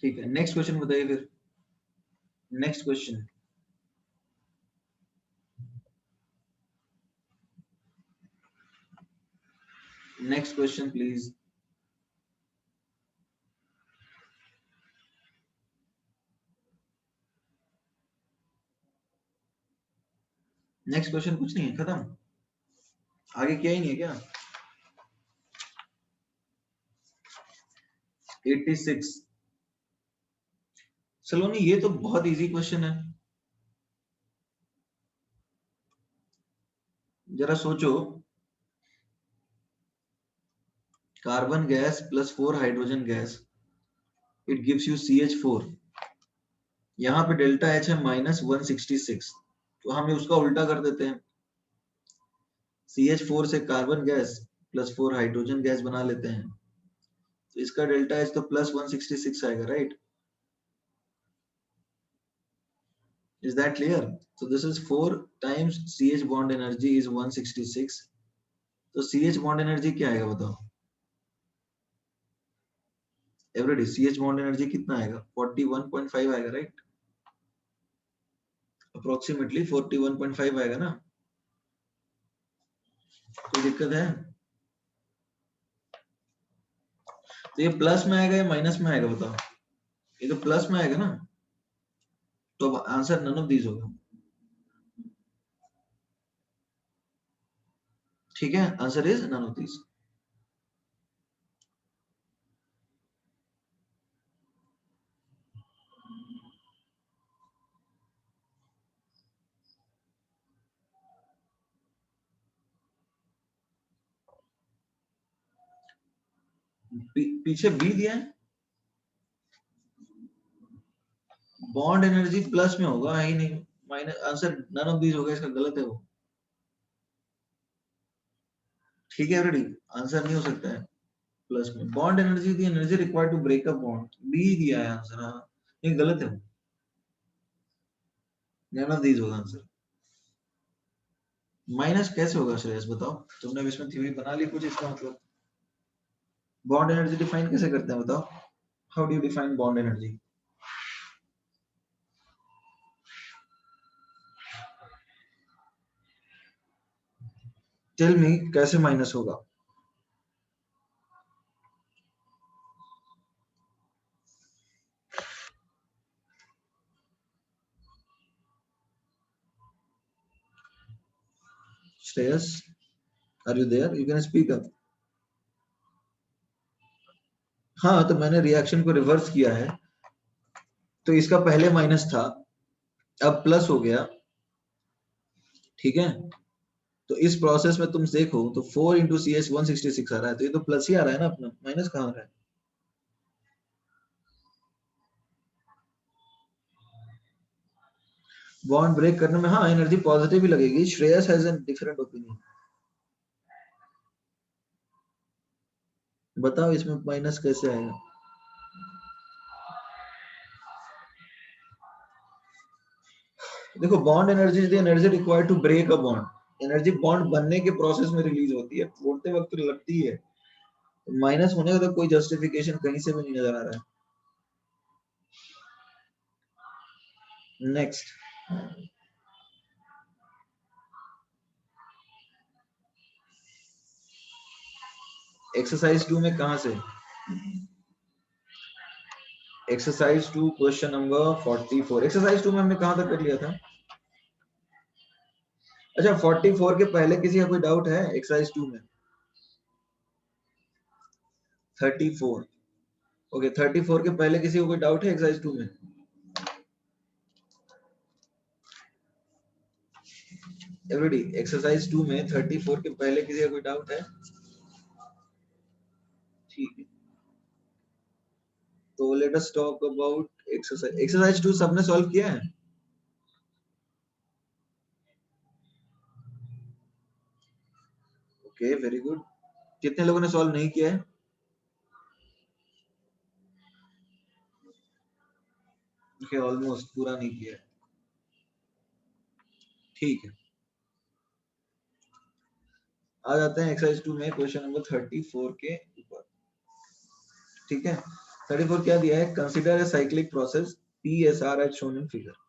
ठीक है, नेक्स्ट क्वेश्चन बताइए फिर। Next question, next question please. Next question कुछ नहीं है, खत्म, आगे क्या ही नहीं है क्या? 86। सलोनी, ये तो बहुत इजी क्वेश्चन है, जरा सोचो। Carbon gas plus 4 hydrogen gas, it gives you CH4। यहाँ पे डेल्टा H है -166, तो हम उसका उल्टा कर देते हैं, CH4 से carbon gas plus 4 hydrogen gas बना लेते हैं, तो इसका डेल्टा H तो +166 आएगा, right? Is that clear? So this is 4 times CH bond energy is 166, तो CH bond energy क्या आएगा बताओ एवरीबॉडी? CH bond energy कितना आएगा? 41.5 आएगा, राइट? अप्रोक्सीमेटली 41.5 आएगा ना? कोई दिक्कत है? तो ये प्लस में आएगा या माइनस में आएगा बताओ? ये तो प्लस में आएगा ना, तो आंसर नन ऑफ दीज होगा, ठीक है, answer is none of these. पीछे बी दिया है, बॉन्ड एनर्जी प्लस में होगा ही नहीं, minus, answer none of these होगा, इसका गलत है वो, ठीक है एवरीबॉडी, आंसर नहीं हो सकता है प्लस में। Bond energy the energy required to break up bond, B दिया है आंसर, हाँ ये गलत है, नन ऑफ दीज होगा आंसर। माइनस कैसे होगा श्रेयस बताओ, तुमने भी इसमें थ्योरी बना ली कुछ इसका मतलब? बॉन्ड एनर्जी डिफाइन कैसे करते हैं बताओ? How do you define bond energy? Tell me कैसे माइनस होगा? Shreyas, are you there? You can speak up. हाँ, तो मैंने रिएक्शन को रिवर्स किया है, तो इसका पहले माइनस था, अब प्लस हो गया, ठीक है, तो इस प्रोसेस में तुम देखो तो 4 इंटू CH 166 आ रहा है, तो ये तो प्लस ही आ रहा है ना अपना, माइनस कहाँ आ रहा है? बॉन्ड ब्रेक करने में हाँ एनर्जी पॉजिटिव ही लगेगी। Shreyas has an different opinion, बताओ इसमें माइनस कैसे आएगा? देखो, bond energy is the energy required to break a bond, energy bond बनने के प्रोसेस में रिलीज होती है, तोड़ते वक्त तो लगती है, तो माइनस होने का तो कोई जस्टिफिकेशन कहीं से भी नहीं नजर आ रहा है। नेक्स्ट, एक्सरसाइज 2 में कहां से? Exercise 2 question number 44। एक्सरसाइज 2 में हमने कहां तक कर लिया था? अच्छा 44 के पहले किसी का कोई डाउट है एक्सरसाइज 2 में? 34 ओके 34 के पहले किसी को कोई डाउट है एक्सरसाइज 2 में? एवरीबॉडी एक्सरसाइज 2 में 34 के पहले किसी का कोई डाउट है? ठीक है तो let us talk about exercise 2 सबने सॉल्व किया है? Okay very good. कितने लोगों ने सॉल्व नहीं किया है? ओके ऑलमोस्ट पूरा नहीं किया है। ठीक है आ जाते हैं एक्सरसाइज 2 में क्वेश्चन नंबर 34 के ऊपर। ठीक है 34 क्या दिया है? Consider a cyclic process PSR as shown in figure.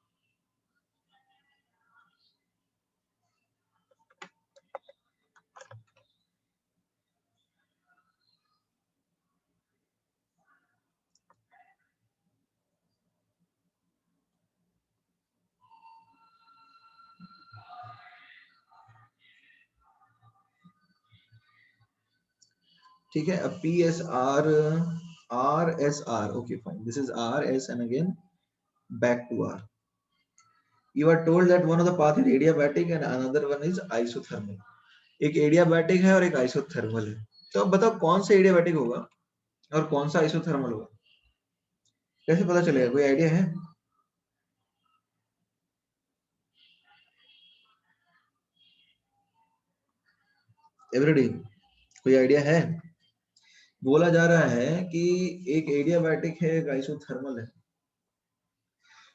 ठीक है अब PSR RSR okay fine this is RS and again back to R. You are told that one of the path is adiabatic and another one is isothermal. एक adiabatic है और एक isothermal है तो अब बताओ कौन सा एडियाबैटिक होगा और कौन सा आइसोथर्मल होगा? कैसे पता चलेगा कोई आइडिया है? एवरीडी कोई आइडिया है? बोला जा रहा है कि एक एडियाबैटिक है एक आइसोथर्मल है।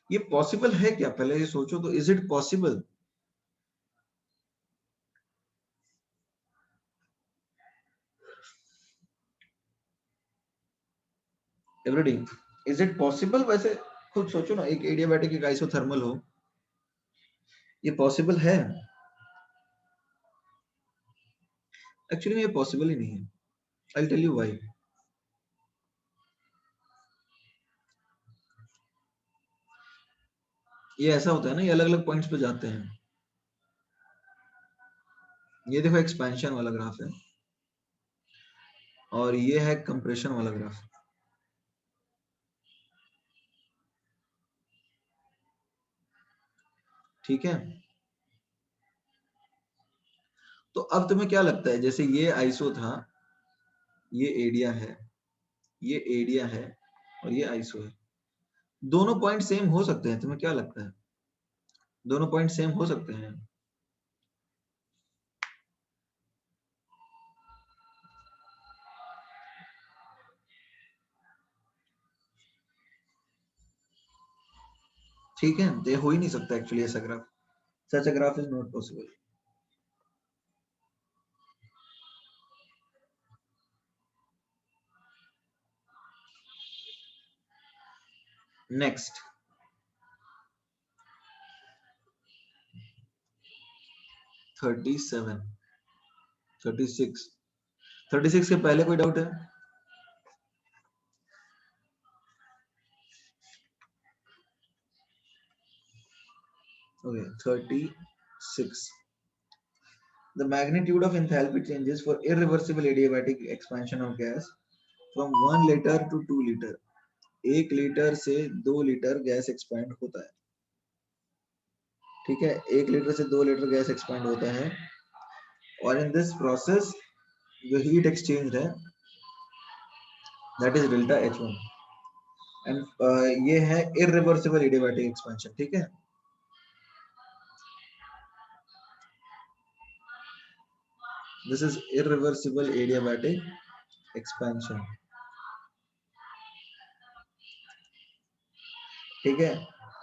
ये पॉसिबल है क्या? पहले ये सोचो तो is it possible? Every day is it possible? वैसे खुद सोचो ना एक एडियाबैटिक एक आइसोथर्मल हो ये पॉसिबल है? एक्चुअली में ये पॉसिबल ही नहीं है। I tell you why. ये ऐसा होता है ना ये अलग अलग पॉइंट्स पे जाते हैं। ये देखो एक्सपेंशन वाला ग्राफ है और ये है कंप्रेशन वाला ग्राफ। ठीक है तो अब तुम्हें क्या लगता है जैसे ये आइसो था ये एडिया है ये एडिया है और ये आइसो है दोनों पॉइंट सेम हो सकते हैं? तुम्हें क्या लगता है दोनों पॉइंट सेम हो सकते हैं? ठीक है ये हो ही नहीं सकता एक्चुअली ऐसा graph. Such a graph is not possible. Next 37 36 36 के पहले कोई डाउट है? Okay 36 the magnitude of enthalpy changes for irreversible adiabatic expansion of gas from 1 liter to 2 liter 1 litre से 2 लीटर गैस एक्सपैंड होता है। ठीक है 1 लीटर से 2 लीटर गैस एक्सपैंड होता है और इन दिस प्रोसेस जो हीट एक्सचेंज है that is delta H1 and ये है इरिवर्सिबल एडियाबैटिक एक्सपेंशन। ठीक है this is irreversible adiabatic expansion. ठीक है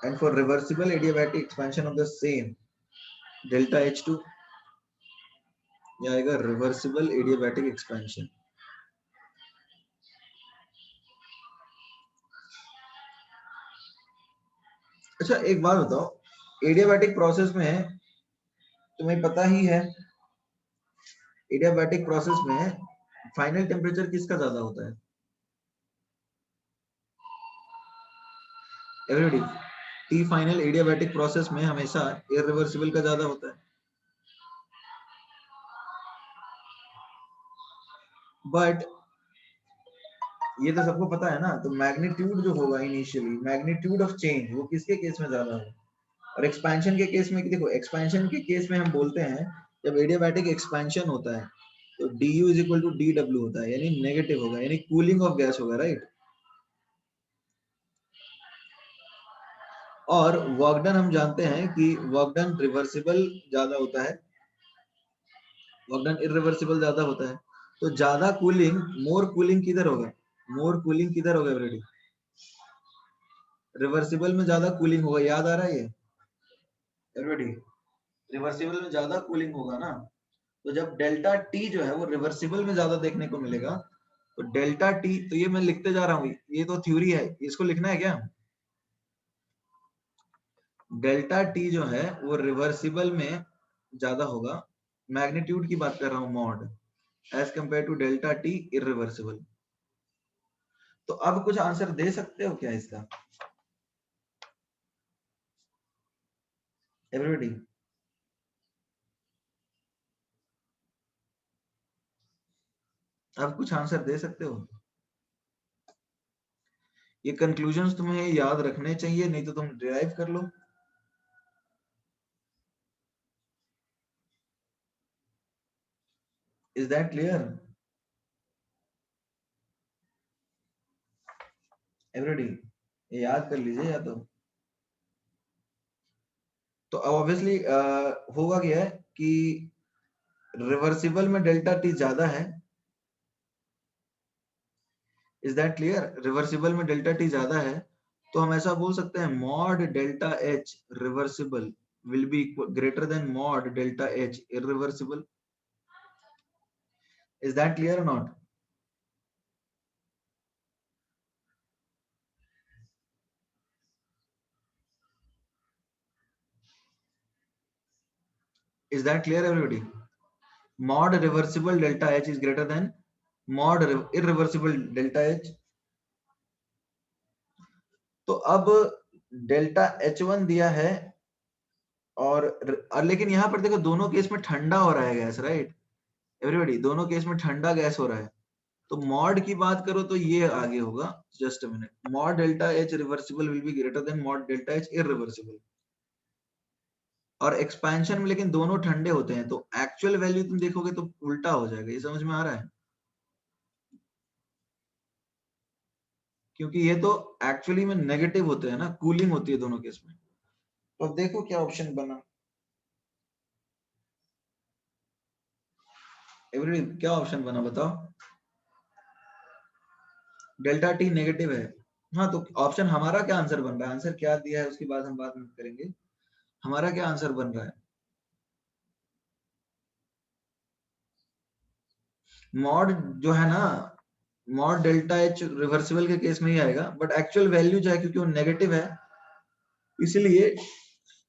and for reversible adiabatic expansion of the same delta H2 ये आएगा रिवर्सिबल एडियाबैटिक एक्सपेंशन। अच्छा एक बात बताओ एडियाबैटिक प्रोसेस में तुम्हें पता ही है एडियाबैटिक प्रोसेस में फाइनल टेम्परेचर किसका ज्यादा होता है? Everybody, T final adiabatic process में हमेशा इरिवर्सिबल का ज्यादा होता है, बट ये तो सबको पता है ना। तो मैग्नीट्यूड जो होगा इनिशियली, मैग्नीट्यूड ऑफ चेंज वो किसके केस में ज्यादा होगा? और एक्सपेंशन के केस में देखो, एक्सपेंशन के केस में हम बोलते हैं जब एडियाबैटिक एक्सपेंशन होता है तो du is equal to dw होता है, यानी नेगेटिव होगा, यानी कूलिंग ऑफ गैस होगा, राइट। और वर्क डन हम जानते हैं कि वर्क डन रिवर्सिबल ज्यादा होता है, वर्क डन इरिवर्सिबल ज्यादा होता है। तो ज्यादा कूलिंग, मोर कूलिंग किधर होगा? मोर कूलिंग किधर होगा एवरीबॉडी? रिवर्सिबल में ज्यादा कूलिंग होगा, याद आ रहा है ये एवरीबॉडी? रिवर्सिबल में ज्यादा कूलिंग होगा ना। तो जब डेल्टा टी जो है वो रिवर्सिबल में ज्यादा देखने को मिलेगा, तो डेल्टा टी, तो ये मैं लिखते जा रहा हूँ, ये तो थ्योरी है, इसको लिखना है क्या? डेल्टा टी जो है वो रिवर्सिबल में ज्यादा होगा, मैग्नीट्यूड की बात कर रहा हूँ, mod, as compared to delta T irreversible. तो अब कुछ आंसर दे सकते हो क्या इसका एवरीबॉडी? अब कुछ आंसर दे सकते हो? ये कंक्लूजन्स तुम्हें याद रखने चाहिए, नहीं तो तुम डिराइव कर लो। Is that clear everybody? ये याद कर लीजिए या तो ऑब्वियसली होगा क्या है कि रिवर्सिबल में डेल्टा टी ज्यादा है। Is that clear? रिवर्सिबल में डेल्टा टी ज्यादा है, तो हम ऐसा बोल सकते हैं mod delta H reversible will be greater then mod delta H irreversible. Is that clear और not? Is that clear everybody? Mod reversible delta H is greater than mod irreversible delta H. तो अब delta H1 दिया है और लेकिन यहाँ पर देखो दोनों केस में ठंडा हो रहा है गैस, राइट एवरीबॉडी? दोनों केस में ठंडा गैस हो रहा है। तो मॉड की बात करो तो ये आगे होगा, just a minute, mod delta H reversible will be greater then mod delta H irreversible. और एक्सपेंशन में लेकिन दोनों ठंडे होते हैं, तो एक्चुअल वैल्यू तुम देखोगे तो उल्टा हो जाएगा। ये समझ में आ रहा है? क्योंकि ये तो एक्चुअली में नेगेटिव होते हैं ना, कूलिंग होती है दोनों केस में। तो अब देखो क्या ऑप्शन बना एवरीबॉडी, क्या ऑप्शन बना बताओ? डेल्टा टी नेगेटिव है। हाँ, तो ऑप्शन हमारा क्या आंसर बन रहा है? आंसर क्या दिया है उसकी बात हम बाद में करेंगे। हमारा क्या आंसर बन रहा है? मॉड जो है ना, मॉड डेल्टा एच रिवर्सिबल के केस में ही आएगा, बट एक्चुअल वैल्यू जो है क्योंकि वो नेगेटिव है इसलिए,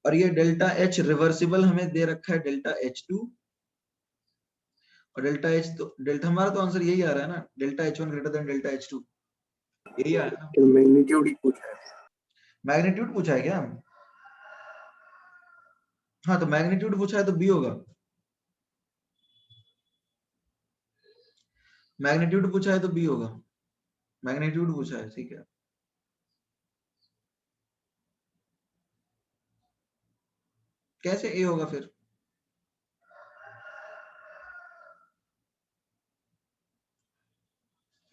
और ये डेल्टा एच रिवर्सिबल हमें दे रखा है डेल्टा एच टू, और डेल्टा एच, तो डेल्टा हमारा तो आंसर यही आ रहा है ना, delta H one greater than delta H two, यही आ रहा है ना। मैग्नीट्यूड ही पूछा है। मैग्नीट्यूड पूछा है क्या? हाँ, तो मैग्नीट्यूड पूछा है तो बी होगा। मैग्नीट्यूड पूछा है तो बी होगा। मैग्नीट्यूड पूछा है, ठीक है। कैसे ए होगा फिर?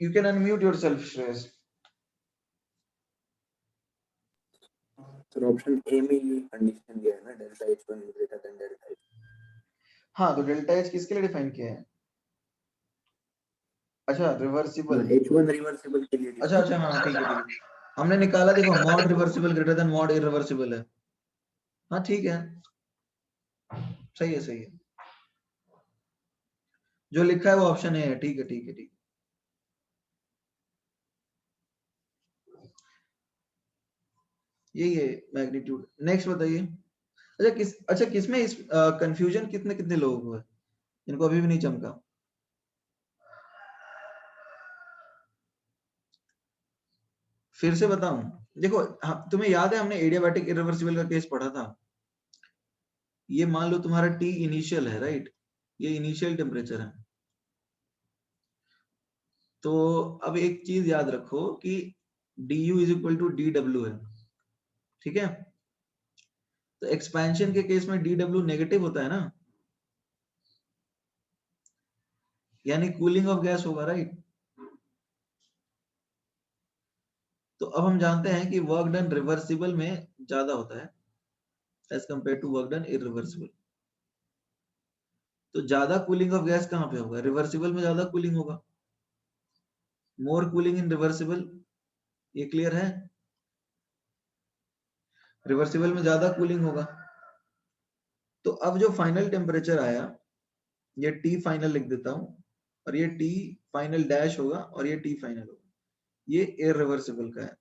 You can unmute yourself Shreyas. Sir option A में ये कंडीशन दिया है ना, delta H1 greater than delta H। हाँ, तो डेल्टा एच किसके लिए डिफाइन किया है? अच्छा, रिवर्सिबल। H1 रिवर्सिबल के लिए। अच्छा अच्छा, हाँ ठीक है ठीक है, हमने निकाला, देखो mod reversible greater than mod irreversible है। हाँ ठीक है, सही है सही है, जो लिखा है वो ऑप्शन ए है, ठीक है ठीक है ठीक है। यही है मैग्नीट्यूड। नेक्स्ट बताइए। अच्छा किसमें इस कंफ्यूजन कितने कितने लोगों को है जिनको अभी भी नहीं चमका? फिर से बताऊं, देखो तुम्हें याद है हमने एडियाबैटिक इरिवर्सिबल का केस पढ़ा था। ये मान लो तुम्हारा T इनिशियल है, राइट, ये इनिशियल टेम्परेचर है। तो अब एक चीज याद रखो कि du is equal to dw है, ठीक है। तो एक्सपेंशन के केस में dw नेगेटिव होता है ना, यानी कूलिंग ऑफ गैस होगा, राइट। तो अब हम जानते हैं कि वर्क डन रिवर्सिबल में ज्यादा होता है as compared to work done irreversible. तो ज्यादा कूलिंग ऑफ गैस कहाँ पे होगा? रिवर्सिबल में ज्यादा कूलिंग होगा, मोर कूलिंग इन रिवर्सिबल, ये क्लियर है। रिवर्सिबल में ज्यादा कूलिंग होगा। तो अब जो फाइनल टेम्परेचर आया, ये T फाइनल लिख देता हूं, और ये T फाइनल डैश होगा और ये T फाइनल होगा। ये इरिवर्सिबल का है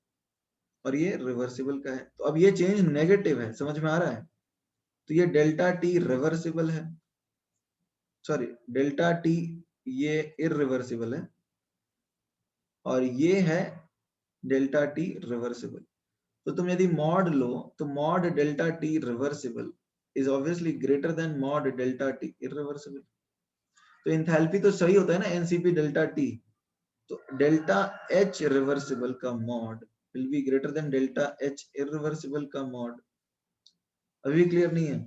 और ये रिवर्सिबल का है। तो अब ये चेंज नेगेटिव है, समझ में आ रहा है। तो ये डेल्टा T रिवर्सिबल है, सॉरी डेल्टा T ये इरिवर्सिबल है, और ये है डेल्टा T रिवर्सिबल। तो तुम यदि मॉड लो तो mod delta T reversible is obviously greater than mod delta T irreversible. तो एंथैल्पी तो सही होता है ना, एनसीपी डेल्टा T। तो डेल्टा H रिवर्सिबल का mod will be greater than delta H irreversible का मॉड। अभी क्लियर नहीं है?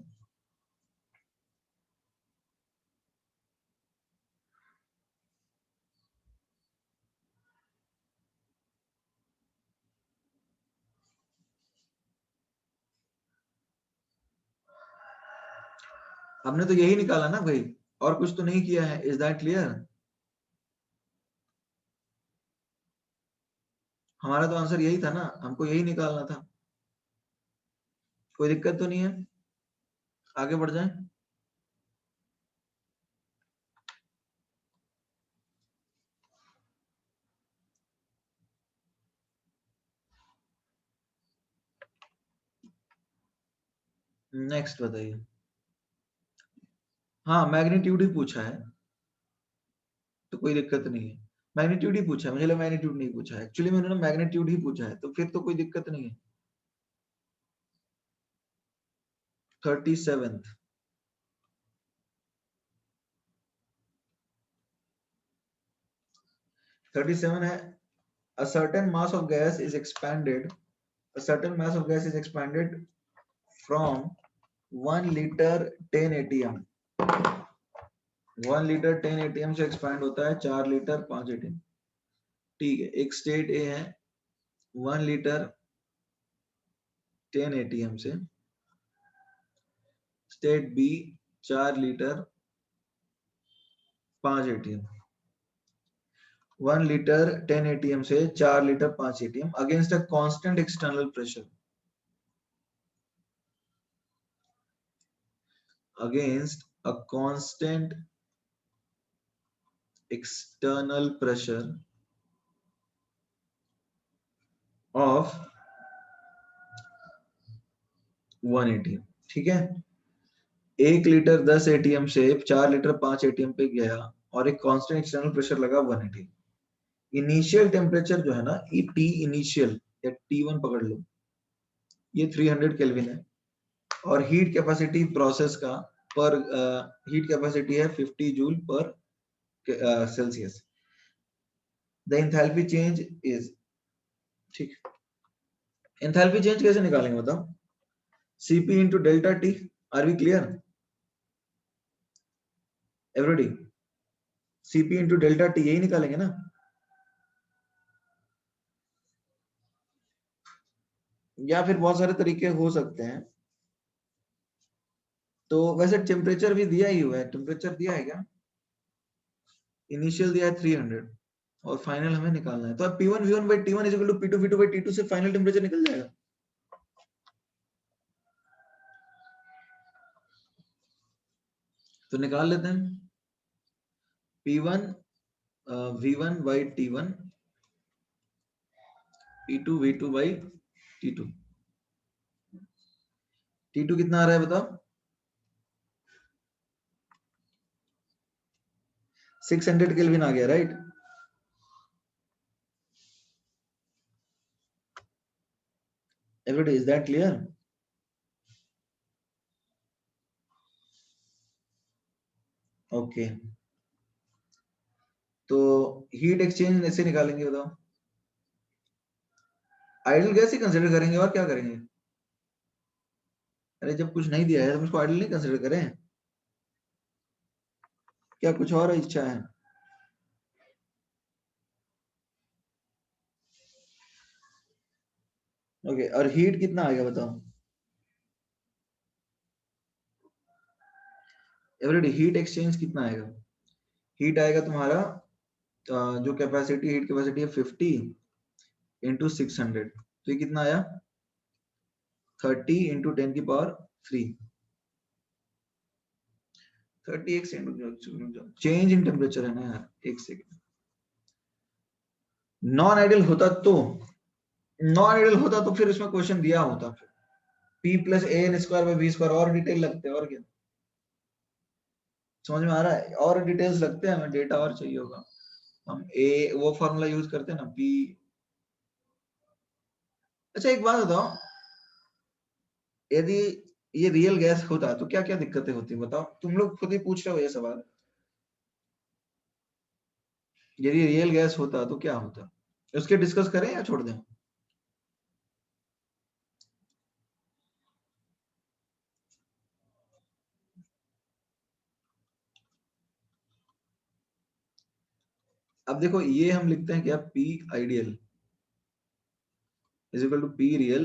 हमने तो यही निकाला ना भाई, और कुछ तो नहीं किया है। Is that clear? हमारा तो आंसर यही था ना, हमको यही निकालना था। कोई दिक्कत तो नहीं है? आगे बढ़ जाए। नेक्स्ट बताइए। हाँ मैग्नीट्यूड ही पूछा है, तो कोई दिक्कत नहीं है। मैग्नीट्यूड ही पूछा है, मुझे लगा मैग्नीट्यूड नहीं पूछा है। एक्चुअली में उन्होंने मैग्नीट्यूड ही पूछा है, तो फिर तो कोई दिक्कत नहीं है। 37th 37 है। A certain mass of gas is expanded. A certain mass of gas is expanded from 1 liter 10 atm। 1 litre 10 atm से एक्सपैंड होता है 4 लीटर 5 atm। ठीक है, एक स्टेट ए है 1 लीटर 10 atm से, state B 4 litre 5 atm। 1 litre 10 atm से 4 litre 5 atm against a constant external pressure, against a constant external pressure of 1 atm। ठीक है, 1 लीटर 10 atm से 4 लीटर 5 atm पे गया और एक कांस्टेंट एक्सटर्नल प्रेशर लगा 1 atm। इनिशियल टेम्परेचर जो है ना, ये T इनिशियल या T1 पकड़ लो, ये 300 केल्विन है, और हीट कैपेसिटी प्रोसेस का पर हीट कैपेसिटी है 50 जूल पर Celsius. The enthalpy change is, ठीक, एंथैल्पी चेंज कैसे निकालेंगे बताओ? Cp into delta T, are we clear everybody? Cp into delta T यही निकालेंगे ना। या फिर बहुत सारे तरीके हो सकते हैं। तो वैसे टेम्परेचर भी दिया ही हुआ है, टेम्परेचर दिया है क्या? इनिशियल दिया है 300 और फाइनल हमें निकालना है। तो अब P1 V1 by T1 is equal to P2 V2 by T2 से फाइनल टेम्परेचर निकल जाएगा। तो निकाल लेते हैं। P1 V1 by T1, P2 V2 by T2। T2 कितना आ रहा है बताओ? 600 केल्विन आ गया, right. Everybody, is that clear? Okay. तो हीट एक्सचेंज ऐसे निकालेंगे, बताओ। आइडल गैस ही कंसिडर करेंगे, और क्या करेंगे? अरे जब कुछ नहीं दिया है तो उसको आइडल नहीं कंसिडर करें? क्या कुछ और इच्छा है? ओके, और हीट कितना आएगा बताओ? एवरीडे, हीट एक्सचेंज कितना आएगा? हीट आएगा तुम्हारा जो कैपेसिटी, हीट कैपेसिटी है 50 इंटू 600, तो ये कितना आया? 30 इंटू 10 की पावर 3, 30 एक सेकंड, चेंज इन टेम्परेचर है ना यार, एक सेकंड। नॉन आइडियल होता तो, नॉन आइडियल होता तो फिर इसमें क्वेश्चन दिया होता, फिर P plus A N square by V square, और डिटेल लगते हैं, और क्या समझ में आ रहा है? और डिटेल्स लगते हैं, हमें डेटा और चाहिए होगा। हम ए वो फॉर्मूला यूज करते हैं ना, P। अच्छा एक बात बताओ, यदि ये रियल गैस होता तो क्या क्या दिक्कतें होती बताओ? तुम लोग खुद ही पूछ रहे हो ये सवाल। यदि रियल गैस होता तो क्या होता, उसके डिस्कस करें या छोड़ दें? अब देखो, ये हम लिखते हैं क्या, P ideal is equal to P real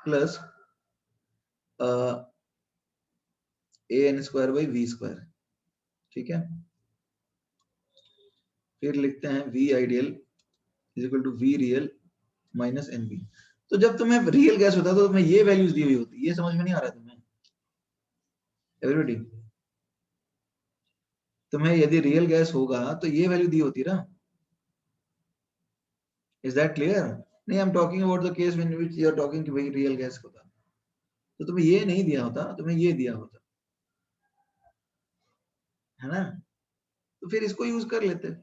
plus A N square by V square, ठीक है। फिर लिखते हैं V ideal is equal to V real minus N B. तो जब तुम्हें रियल गैस होता तो तुम्हें ये वैल्यूज दी हुई होती, ये समझ में नहीं आ रहा तुम्हें? एवरीबॉडी, तुम्हें यदि रियल गैस होगा तो ये वैल्यू दी होती ना। Is that clear? नहीं, I am talking about the case when which you are talking कि भाई रियल गैस होता, तो तुम्हें ये नहीं दिया होता, तुम्हें ये दिया होता, है ना? तो फिर इसको यूज कर लेते,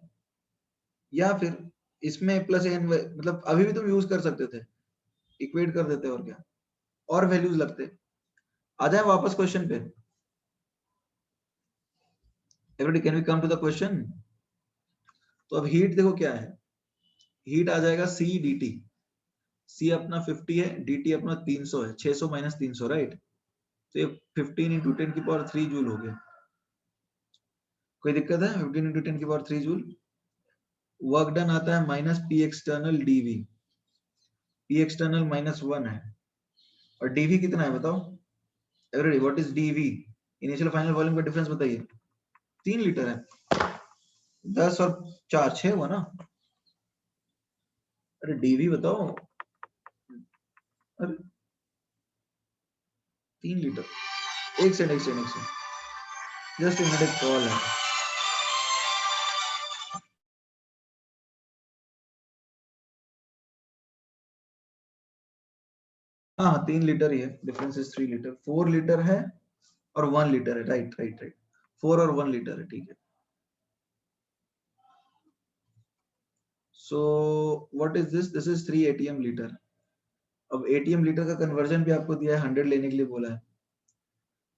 या फिर इसमें प्लस एन, मतलब अभी भी तुम यूज कर सकते थे, इक्वेट कर देते, और क्या और वैल्यूज लगते। आ जाए वापस क्वेश्चन पे। Everybody, can we come to the question? तो अब हीट देखो क्या है, हीट आ जाएगा C dt। C अपना 50 है, dt अपना 300 है, 600 माइनस 300, राइट? तो ये 15 इंटू 10 की पावर 3 जूल हो गया। कोई दिक्कत है? 15 इंटू 10 की पावर 3 जूल। वर्क डन आता है minus P external dV। P external minus 1 है, और dV कितना है बताओ? Everybody, what is dV? Initial final volume का डिफरेंस बताइए। 3 लीटर है, 10 और 4 6 हुआ ना? अरे dV बताओ। अरे 3 लीटर, एक सेकंड एक सेकंड एक सेकंड, जस्ट मिनट, एक कॉल है। हाँ हाँ, 3 लीटर ही है, डिफरेंस इज 3 लीटर। 4 लीटर है और 1 लीटर है, राइट राइट राइट, 4 और 1 लीटर है, ठीक है। So what is this? This is 3 ATM litre. अब एटीएम लीटर का कन्वर्जन भी आपको दिया है, 100 लेने के लिए बोला है,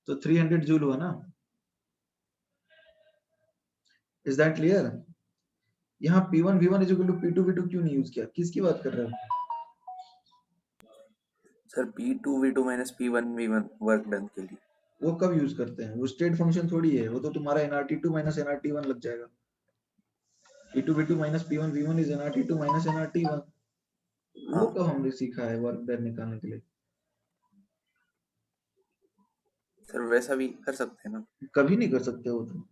तो 300 जूल हुआ ना? Is that clear? यहाँ P1 V1 is equal to P2 V2 क्यों नहीं यूज किया? किसकी बात कर रहे हो? Sir P2 V2 minus P1 V1 work done के लिए। वो कब यूज करते हैं? वो स्टेट फंक्शन थोड़ी है, वो तो तुम्हारा nRT2 माइनस nRT1 लग जाएगा। P2 V2 minus P1 V1 is nRT2 minus nRT1। वो हाँ कब हमने सीखा है वर्क डन निकालने के लिए? सर, वैसा भी कर सकते हैं ना? कभी नहीं कर सकते हो तुम।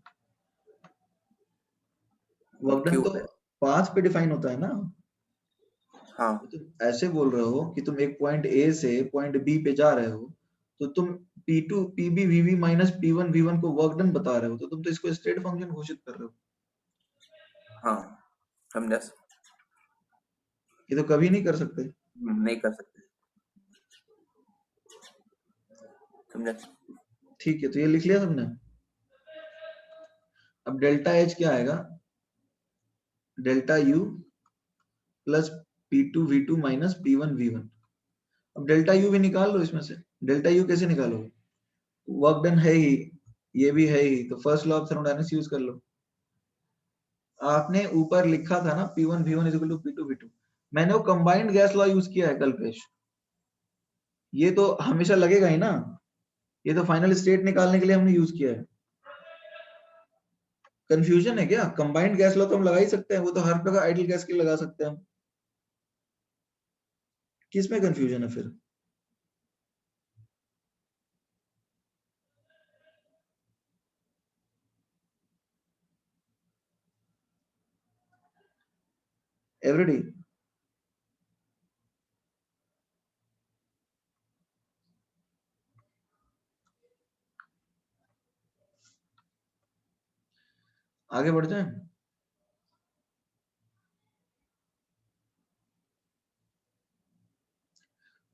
वर्क डन क्यों तो है? पाथ पे डिफाइन होता है ना। हाँ तुम ऐसे बोल रहे हो कि तुम एक पॉइंट ए से पॉइंट बी पे जा रहे हो, तो तुम P2 PB VB minus P1 V1 को वर्क डन बता रहे हो, तो तुम तो इसको स्टेट फंक्शन घोषित कर रहे हो। हाँ, समझा सर। ये तो कभी नहीं कर सकते। नहीं कर सकते, समझा सर। ठीक है, तो ये लिख लिया तुमने। अब डेल्टा H क्या आएगा? Delta U plus P2 V2 minus P1 V1। अब डेल्टा यू भी निकाल लो इसमें से। डेल्टा यू कैसे निकालोगे? वर्क डन है ही, ये भी है ही, तो first law of thermodynamics use कर लो। आपने ऊपर लिखा था ना P1 V1 is equal to P2 V2, मैंने वो कंबाइंड गैस लॉ यूज किया है कल्पेश। ये तो हमेशा लगेगा ही ना, ये तो फाइनल स्टेट निकालने के लिए हमने यूज किया है। कंफ्यूजन है क्या? कंबाइंड गैस लॉ तो हम लगा ही सकते हैं, वो तो हर जगह आइडियल गैस के लिए लगा सकते हैं हम। किस में कंफ्यूजन है फिर? एवरीडी आगे बढ़ जाए।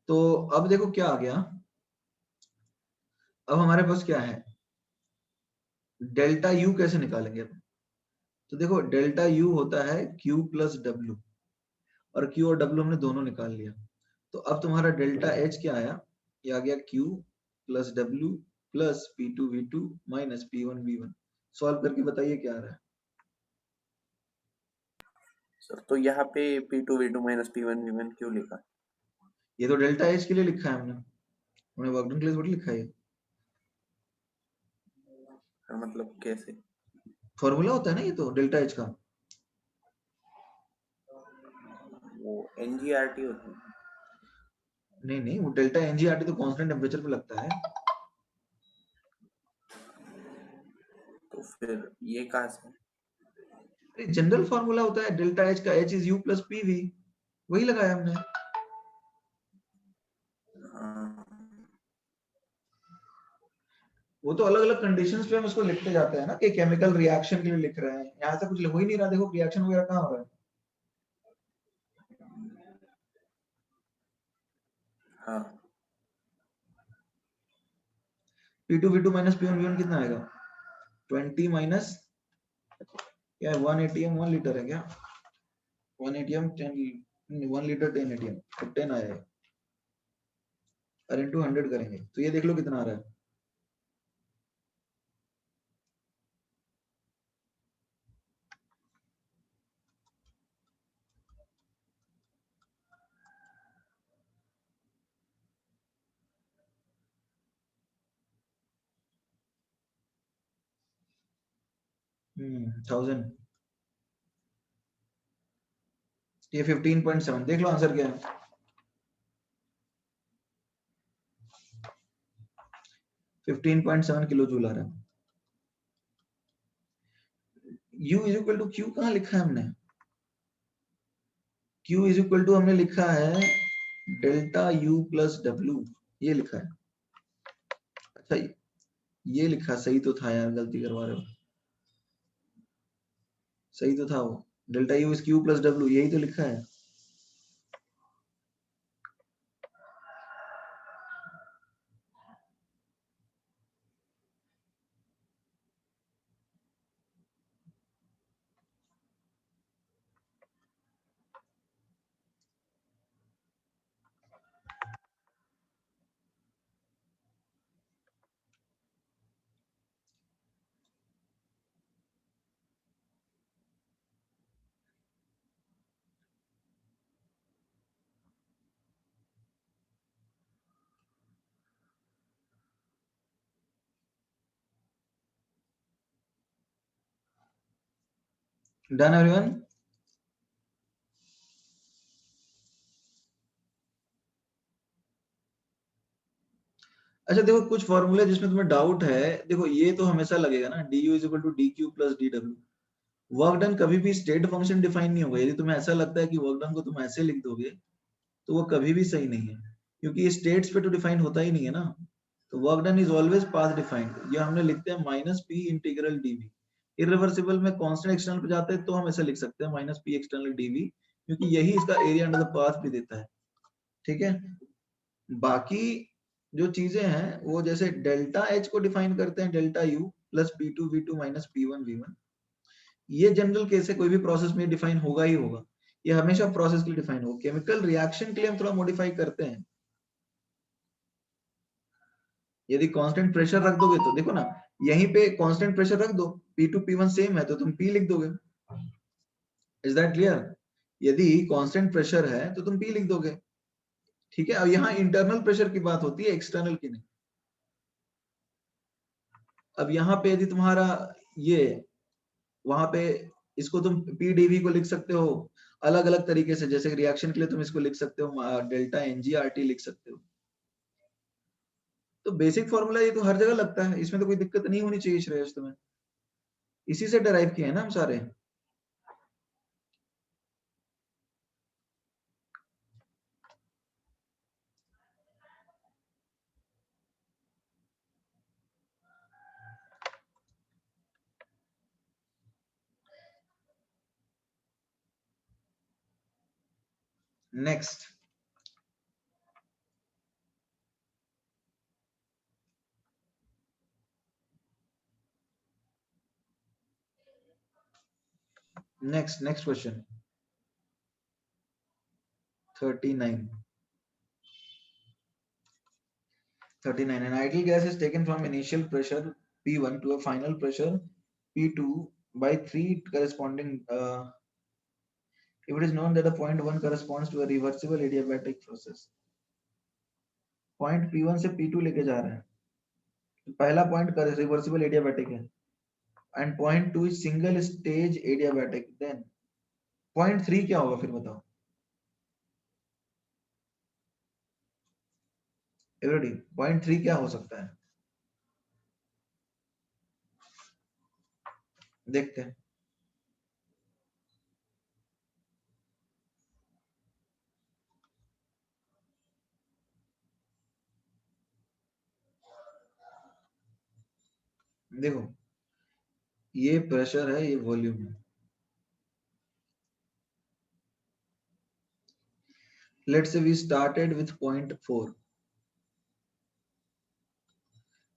तो अब देखो क्या आ गया, अब हमारे पास क्या है, डेल्टा यू कैसे निकालेंगे अब? तो देखो डेल्टा यू होता है Q प्लस डब्ल्यू, और Q और W हमने दोनों निकाल लिया। तो अब तुम्हारा डेल्टा H क्या आया, ये आ गया Q plus W plus P2 V2 minus P1 V1। Solve करके बताइए क्या आ रहा है। सर तो यहाँ पे P2 V2 minus P1 V1 क्यों लिखा? ये तो डेल्टा H के लिए लिखा है हमने वर्क डन के लिए थोड़ी लिखा है। सर मतलब कैसे? फॉर्मूला होता है ना ये तो डेल्टा H का। वो NGRT होता है। नहीं नहीं, वो डेल्टा NGRT तो कांस्टेंट टेम्परेचर पे लगता है। तो फिर ये कहाँ से? जनरल फॉर्मूला होता है डेल्टा H का, H is U plus PV, वही लगाया हमने। हाँ, वो तो अलग अलग कंडीशंस पे हम उसको लिखते जाते हैं ना, कि केमिकल रिएक्शन के लिए लिख रहे हैं, यहाँ से कुछ हो ही नहीं रहा। देखो रिएक्शन वगैरह कहाँ हो रहा है। हाँ। P2 V2 minus P1 V1 कितना आएगा? 20 माइनस क्या है, 1 ATM 1 लीटर है क्या? 1 ATM 10, 1 लीटर 10 ATM, तो 10 आएगा। और इंटू 100 करेंगे तो ये देख लो कितना आ रहा है। हम्म, 1000। ये 15.7, देख लो आंसर क्या है। 15.7 किलो जूल आ रहा है। U is equal to Q कहाँ लिखा है हमने? Q इज इक्वल टू हमने लिखा है डेल्टा U प्लस W, ये लिखा है। अच्छा ये लिखा सही तो था यार, गलती करवा रहे हो। सही तो था वो, delta U is Q plus W, यही तो लिखा है। Done everyone? अच्छा देखो कुछ फॉर्मूले जिसमें तुम्हें डाउट है, देखो ये तो हमेशा लगेगा ना, du is equal to dq plus dw। Work done कभी भी स्टेट फंक्शन डिफाइन नहीं होगा। यदि तुम्हें ऐसा लगता है कि वर्क डन को तुम ऐसे लिख दोगे तो वो कभी भी सही नहीं है, क्योंकि ये स्टेट्स पे तो डिफाइन होता ही नहीं है ना। तो work done is always path defined. ये हमने लिखते हैं minus P integral DV. Irreversible में कांस्टेंट एक्सटर्नल पे जाते हैं तो हम ऐसे लिख सकते हैं माइनस पी एक्सटर्नल डीवी, क्योंकि यही इसका एरिया अंडर द पाथ भी देता है। ठीक है, बाकी जो चीजें हैं वो जैसे डेल्टा एच को डिफाइन करते हैं delta U plus P2 V2 minus P1 V1, ये जनरल केस है, कोई भी प्रोसेस में डिफाइन होगा ही होगा। ये हमेशा प्रोसेस के लिए डिफाइन होगा। केमिकल रिएक्शन के लिए हम थोड़ा मॉडिफाई करते हैं, यदि कांस्टेंट प्रेशर रख दोगे तो देखो ना, यहीं पे कांस्टेंट प्रेशर रख दो, P2 P1 सेम है तो तुम P लिख दोगे। Is that clear? यदि कांस्टेंट प्रेशर है तो तुम P लिख दोगे, ठीक है। और यहाँ इंटरनल प्रेशर की बात होती है, एक्सटर्नल की नहीं। अब यहाँ पे यदि तुम्हारा ये, वहां पे इसको तुम PdV को लिख सकते हो अलग अलग तरीके से, जैसे रिएक्शन के लिए तुम इसको लिख सकते हो डेल्टा NgRT लिख सकते हो। तो बेसिक फॉर्मूला ये तो हर जगह लगता है, इसमें तो कोई दिक्कत नहीं होनी चाहिए श्रेयस तुम्हें, इसी से डराइव किए हैं ना हम सारे। Next, next question 39. An ideal gas is taken from initial pressure P1 to a final pressure P2 by 3 corresponding if it is known that the point 1 corresponds to a reversible adiabatic process. Point P1 से P2 लेके जा रहे हैं, तो पहला point reversible adiabatic है end point 2 is single stage adiabatic. Then point 3 क्या होगा फिर बताओ एवरीबॉडी, पॉइंट 3 क्या हो सकता है, देखते हैं। देखो ये प्रेशर है, ये वॉल्यूम है। Let's say we started with point 4,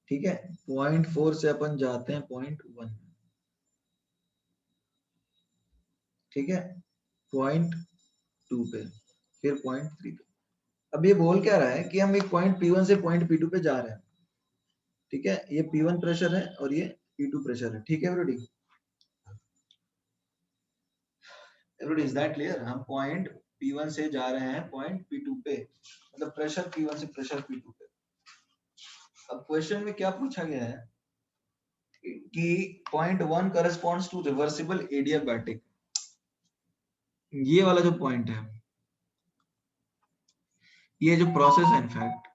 ठीक है। पॉइंट 4 से अपन जाते हैं पॉइंट 1, ठीक है, पॉइंट 2 पे, फिर पॉइंट 3 पे। अब ये बोल क्या रहा है कि हम एक पॉइंट P1 से पॉइंट P2 पे जा रहे हैं, ठीक है। ये P1 प्रेशर है और ये P2 प्रेशर है, ठीक है everybody. Everybody is that clear? हम पॉइंट P1 से जा रहे हैं पॉइंट P2 पे, मतलब प्रेशर P1 से प्रेशर P2 पे। अब क्वेश्चन में क्या पूछा गया है कि point 1 corresponds to reversible adiabatic, ये वाला जो पॉइंट है, ये जो प्रोसेस है in fact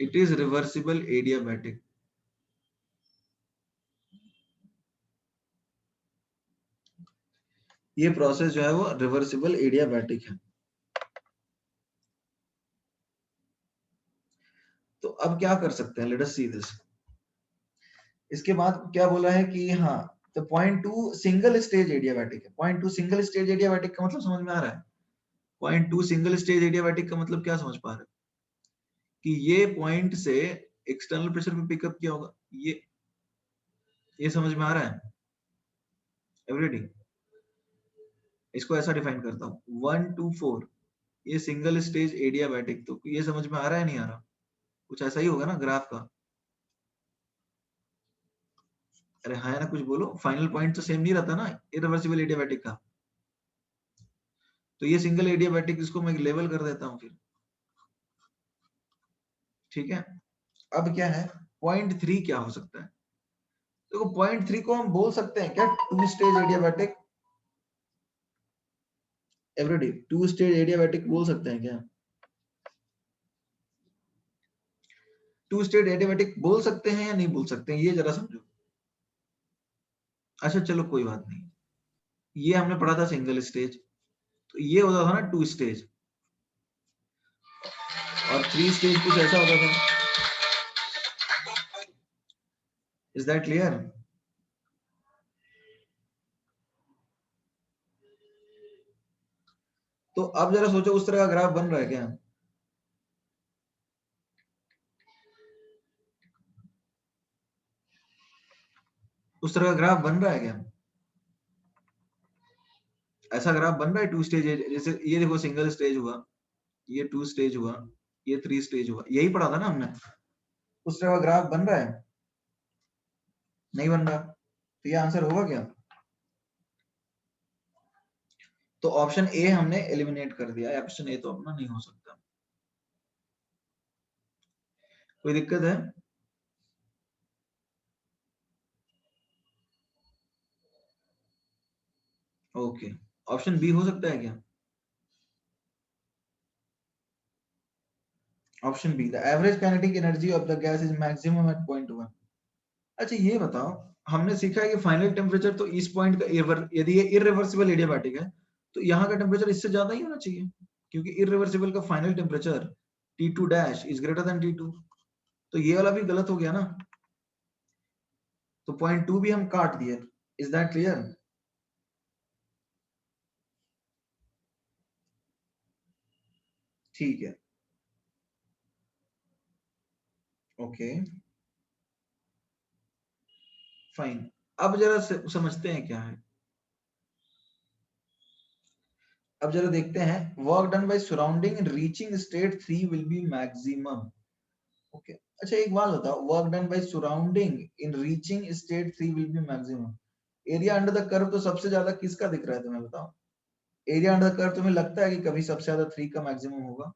it is reversible adiabatic. ये प्रोसेस जो है वो रिवर्सिबल एडियाबैटिक है। तो अब क्या कर सकते हैं, लेट अस सी दिस। इसके बाद क्या बोला है कि हाँ, तो पॉइंट 2 सिंगल स्टेज एडियाबैटिक है। पॉइंट 2 सिंगल स्टेज एडियाबैटिक का मतलब समझ में आ रहा है? पॉइंट 2 सिंगल स्टेज एडियाबैटिक का मतलब क्या समझ पा रहे हैं कि ये पॉइंट से एक्सटर्नल प्रेशर पे पिकअप किया होगा, ये समझ में आ रहा है एवरीबॉडी? इसको ऐसा डिफाइन करता हूँ 1 2 4, ये सिंगल स्टेज एडियाबैटिक। तो ये समझ में आ रहा है नहीं आ रहा? कुछ ऐसा ही होगा ना ग्राफ का। अरे हाँ ना, कुछ बोलो। फाइनल पॉइंट तो सेम नहीं रहता ना इरिवर्सिबल एडियाबैटिक का। तो ये सिंगल एडियाबैटिक, इसको मैं लेवल कर देता हूँ फिर, ठीक है। अब क्या है, पॉइंट 3 क्या हो सकता है? देखो पॉइंट 3 को हम बोल सकते हैं क्या, two stage adiabatic everyday, two stage adiabatic बोल सकते हैं क्या? टू स्टेज एडियाबैटिक बोल सकते हैं या नहीं बोल सकते हैं, ये जरा समझो। अच्छा चलो कोई बात नहीं, ये हमने पढ़ा था सिंगल स्टेज, तो ये होता था ना टू स्टेज, और 3 स्टेज कुछ ऐसा होता था। Is that clear? तो अब जरा सोचो उस तरह का ग्राफ बन रहा है क्या? उस तरह का ग्राफ बन रहा है क्या? ऐसा ग्राफ बन रहा है टू स्टेज, जैसे ये देखो सिंगल स्टेज हुआ, ये टू स्टेज हुआ, ये 3 स्टेज हुआ, यही पढ़ा था ना हमने। उस तरह का ग्राफ बन रहा है? नहीं बन रहा, तो ये आंसर होगा क्या? तो ऑप्शन ए हमने एलिमिनेट कर दिया, ऑप्शन ए तो अपना नहीं हो सकता। कोई दिक्कत है? ओके, ऑप्शन बी हो सकता है क्या? Option B, the average kinetic energy of the gas is maximum at point 1। अच्छा ये बताओ, हमने सीखा है कि फाइनल टेम्परेचर तो इस पॉइंट का यदि ये इरिवर्सिबल एडियाबैटिक है तो यहाँ का टेम्परेचर इससे ज्यादा ही होना चाहिए, क्योंकि इरिवर्सिबल का final temperature T2 dash is greater then T2। तो ये वाला भी गलत हो गया ना, तो पॉइंट 2 भी हम काट दिए। Is that clear? ठीक है, ओके फाइन। अब जरा समझते हैं क्या है। अब जरा देखते हैं, work done by surrounding in reaching state 3 will B maximum. Okay, अच्छा एक बात बताओ, work done by surrounding in reaching state 3 will B maximum. Area under the curve तो सबसे ज्यादा किसका दिख रहा है तुम्हें, बताओ? एरिया अंडर द कर्व तुम्हें लगता है कि कभी सबसे ज्यादा 3 का मैक्सिमम होगा?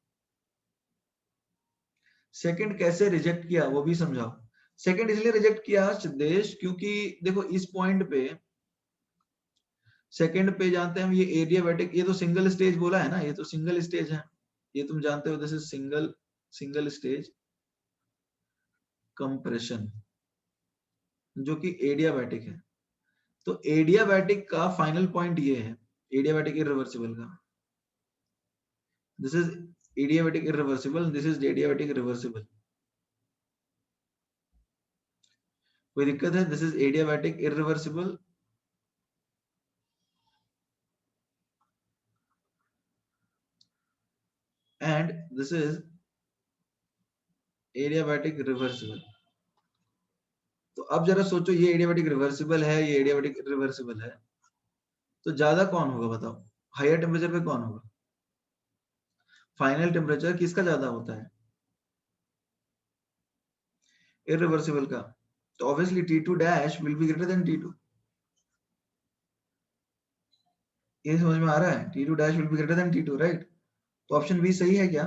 सेकंड कैसे रिजेक्ट किया वो भी समझाओ। सेकंड इसलिए रिजेक्ट किया सिद्धेश, क्योंकि देखो इस पॉइंट पे, सेकंड पे जानते हैं हम, ये एडियाबैटिक, ये तो सिंगल स्टेज बोला है ना, ये तो सिंगल स्टेज है, ये तुम जानते हो, this is single stage compression, जो कि एडियाबैटिक है। तो एडियाबैटिक का फाइनल पॉइंट ये है, एडियाबैटिक इरिवर्सिबल का, this is adiabatic irreversible, this is adiabatic reversible. कोई दिक्कत है? This is adiabatic irreversible and this is adiabatic reversible. तो अब जरा सोचो, ये एडियाबैटिक रिवर्सिबल है, ये एडियाबैटिक रिवर्सिबल है, तो ज्यादा कौन होगा बताओ? हायर टेम्परेचर पे कौन होगा? फाइनल टेम्परेचर किसका ज्यादा होता है? इरिवर्सिबल का। तो obviously T2 dash will be greater then T2। ये समझ में आ रहा है? T2 dash will be greater then T2, right? तो ऑप्शन बी सही है क्या?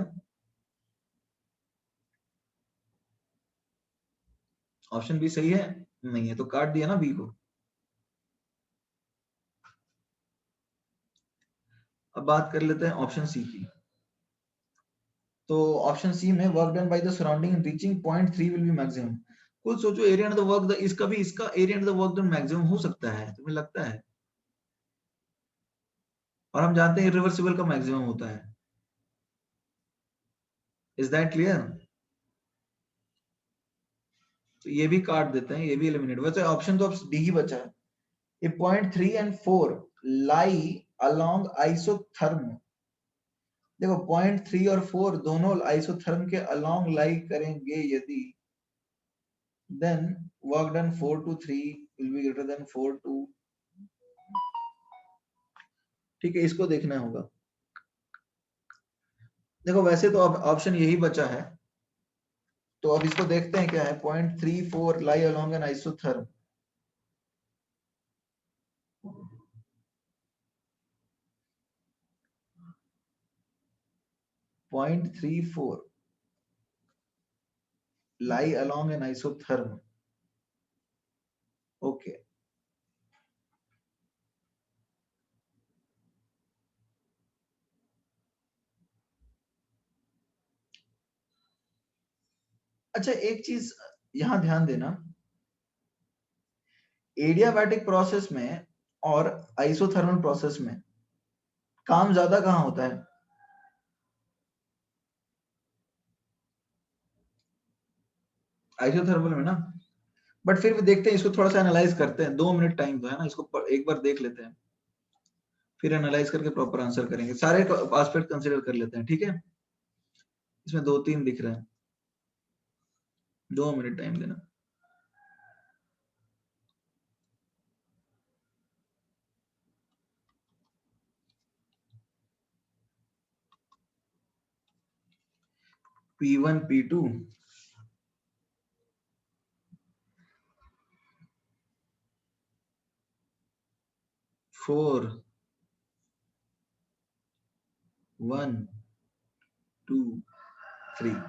ऑप्शन बी सही है? नहीं है तो काट दिया ना बी को। अब बात कर लेते हैं ऑप्शन सी की। तो ऑप्शन सी में work done by the surrounding reaching point 3 will B maximum. खुद सोचो, एरिया अंडर द वर्क, इसका भी, इसका area under the work done maximum हो सकता है, तुम्हें लगता है? और हम जानते हैं इरिवर्सिबल का मैक्सिमम होता है। Is that clear? तो ये भी काट देते हैं, ये भी एलिमिनेट। वैसे ऑप्शन तो अब डी ही बचा है। ये point 3 and 4 lie along isotherm. देखो पॉइंट 3 और 4 दोनों आइसोथर्म के अलोंग लाई करेंगे यदि, then work done 4 to 3 will be greater than 4 to, ठीक है, इसको देखना होगा। देखो वैसे तो अब ऑप्शन यही बचा है, तो अब इसको देखते हैं क्या है। Point 3 4 lie along an isotherm, point 3 4 lie along an isotherm। Okay, अच्छा एक चीज यहां ध्यान देना, एडियाबैटिक प्रोसेस में और आइसोथर्मल प्रोसेस में काम ज्यादा कहां होता है? आइसोथर्मल में ना। बट फिर भी देखते हैं, इसको थोड़ा सा एनालाइज करते हैं, 2 मिनट टाइम तो है ना, इसको एक बार देख लेते हैं, फिर एनालाइज करके प्रॉपर आंसर करेंगे, सारे एस्पेक्ट कंसीडर कर लेते हैं, ठीक है? इसमें 2 3 दिख रहे हैं, 2 मिनट टाइम देना। P1 P2 4 1 2 3,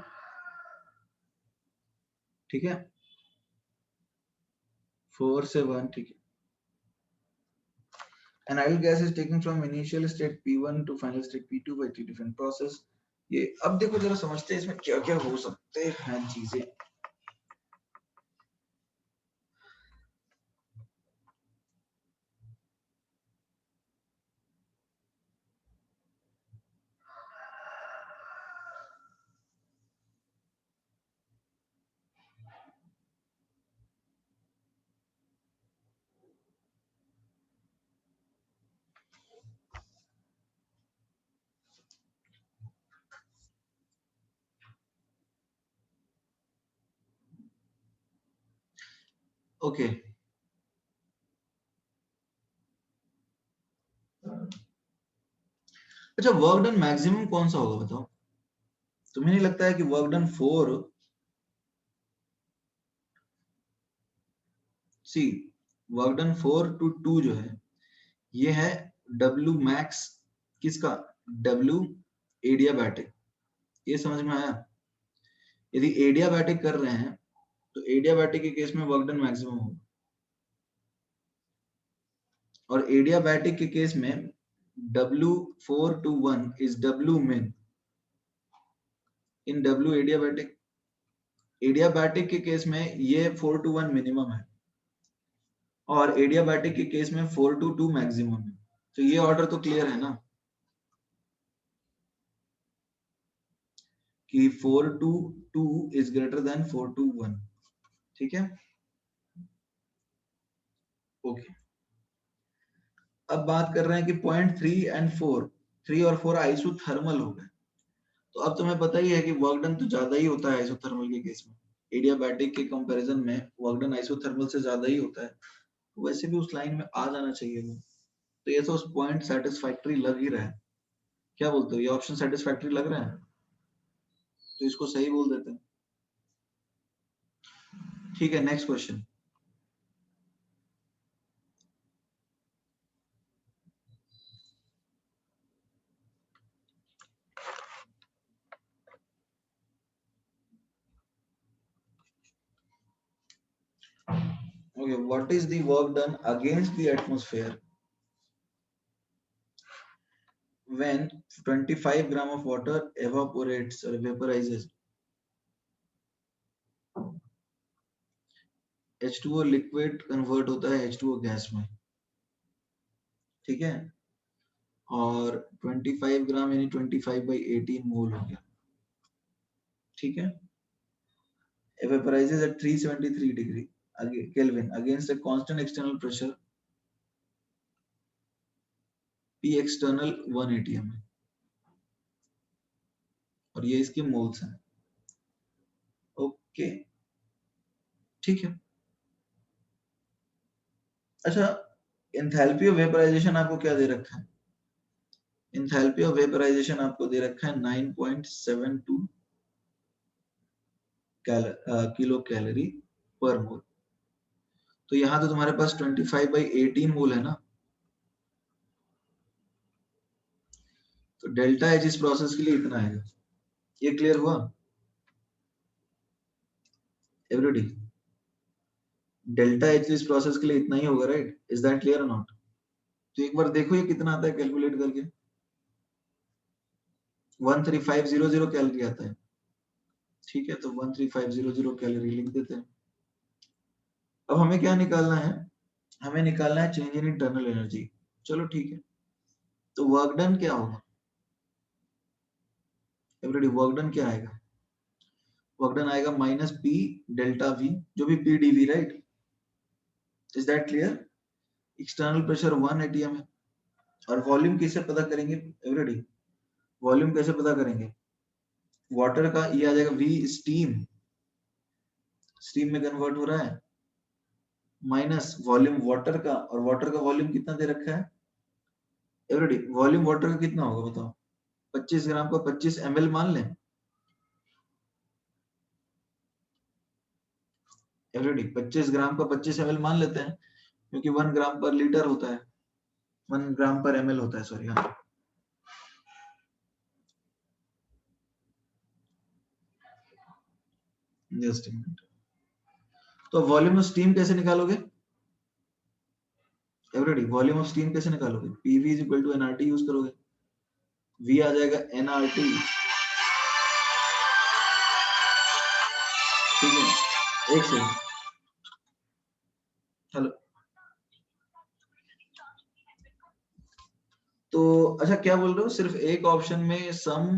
ठीक है, 4 से 1, ठीक है। An ideal gas is taken from initial state P1 to final state P2 by 3 different process. ये अब देखो जरा समझते हैं इसमें क्या क्या हो सकते हैं चीजें। ओके, अच्छा वर्क डन मैक्सिमम कौन सा होगा बताओ? तुम्हें नहीं लगता है कि work done 4, C work done 4 to 2 जो है ये है W मैक्स किसका? W adiabatic. ये समझ में आया? यदि एडियाबैटिक कर रहे हैं तो एडियाबैटिक के केस में वर्क डन मैक्सिमम होगा, और एडियाबैटिक के केस में W4 to 1 is W min in W adiabatic. Adiabatic के केस में ये 4 to 1 मिनिमम है और एडियाबैटिक के केस में 4 to 2 मैक्सिमम है। तो ये ऑर्डर तो क्लियर है ना कि 4 to 2 is greater than 4 to 1, ठीक है, ओके। अब बात कर रहे हैं कि पॉइंट 3 एंड 4, 3 और 4 आइसोथर्मल हो गए, तो अब तुम्हें पता ही है कि वर्क डन तो ज्यादा ही होता है आइसोथर्मल के केस में, एडियाबैटिक के कंपैरिजन में वर्क डन आइसोथर्मल से ज्यादा ही होता है, तो वैसे भी उस लाइन में आ जाना चाहिए वो। तो ये तो उस पॉइंट सेटिस्फैक्टरी लग ही रहा है, क्या बोलते हो, ये ऑप्शन सेटिस्फैक्टरी लग रहा है, तो इसको सही बोल देते हैं। ठीक है, next question. Okay, what is the work done against the atmosphere when 25 gram of water evaporates or vaporizes? H2O liquid convert होता है H2O गैस में, ठीक है, और 25 ग्राम यानी 25/18 मोल हो गया, ठीक है। Evaporizes at 373 degree Kelvin against a constant external pressure P external 1 atm है, और ये इसके मोल्स हैं, ओके, ठीक है। अच्छा, एंथैल्पी ऑफ वेपराइजेशन आपको क्या दे रखा है? एंथैल्पी ऑफ वेपराइजेशन आपको दे रखा है 9.72 किलो कैलोरी पर मोल। तो यहाँ तो तुम्हारे पास 25/18 मोल है ना, तो डेल्टा एच इस प्रोसेस के लिए इतना आएगा। ये क्लियर हुआ एवरीबॉडी? डेल्टा एच इस प्रोसेस के लिए इतना ही होगा, राइट? इज दैट क्लियर और नॉट? तो एक बार देखो ये कितना आता है कैलकुलेट करके। 13500 कैलोरी आता है, ठीक है, तो 13500 कैलोरी लिख देते हैं। अब हमें क्या निकालना है? हमें निकालना है चेंज इन इंटरनल एनर्जी। चलो ठीक है, तो वर्क डन क्या होगा एवरीबॉडी? वर्क डन क्या आएगा? वर्क डन आएगा माइनस पी डेल्टा वी, जो भी P DV, right? Is that clear? External pressure 1 atm है, और वॉल्यूम कैसे पता करेंगे एवरीबॉडी? वॉल्यूम कैसे पता करेंगे? वाटर का ये आ जाएगा वी स्टीम, स्टीम में कन्वर्ट हो रहा है, माइनस वॉल्यूम वाटर का, और वाटर का वॉल्यूम कितना दे रखा है एवरीबॉडी? वॉल्यूम वाटर का कितना होगा बताओ? 25 ग्राम का 25 ml मान लें एवरीबॉडी, 25 ग्राम का 25 ml मान लेते हैं, क्योंकि 1 ग्राम पर लीटर होता है, 1 ग्राम पर ml होता है, सॉरी। हाँ, जस्ट a minute। तो वॉल्यूम ऑफ स्टीम कैसे निकालोगे एवरीबॉडी? वॉल्यूम ऑफ स्टीम कैसे निकालोगे? PV is equal to nRT use करोगे। V आ जाएगा nRT, ठीक है। एक सेकंड, हेलो। तो अच्छा, क्या बोल रहे हो? सिर्फ एक ऑप्शन में सम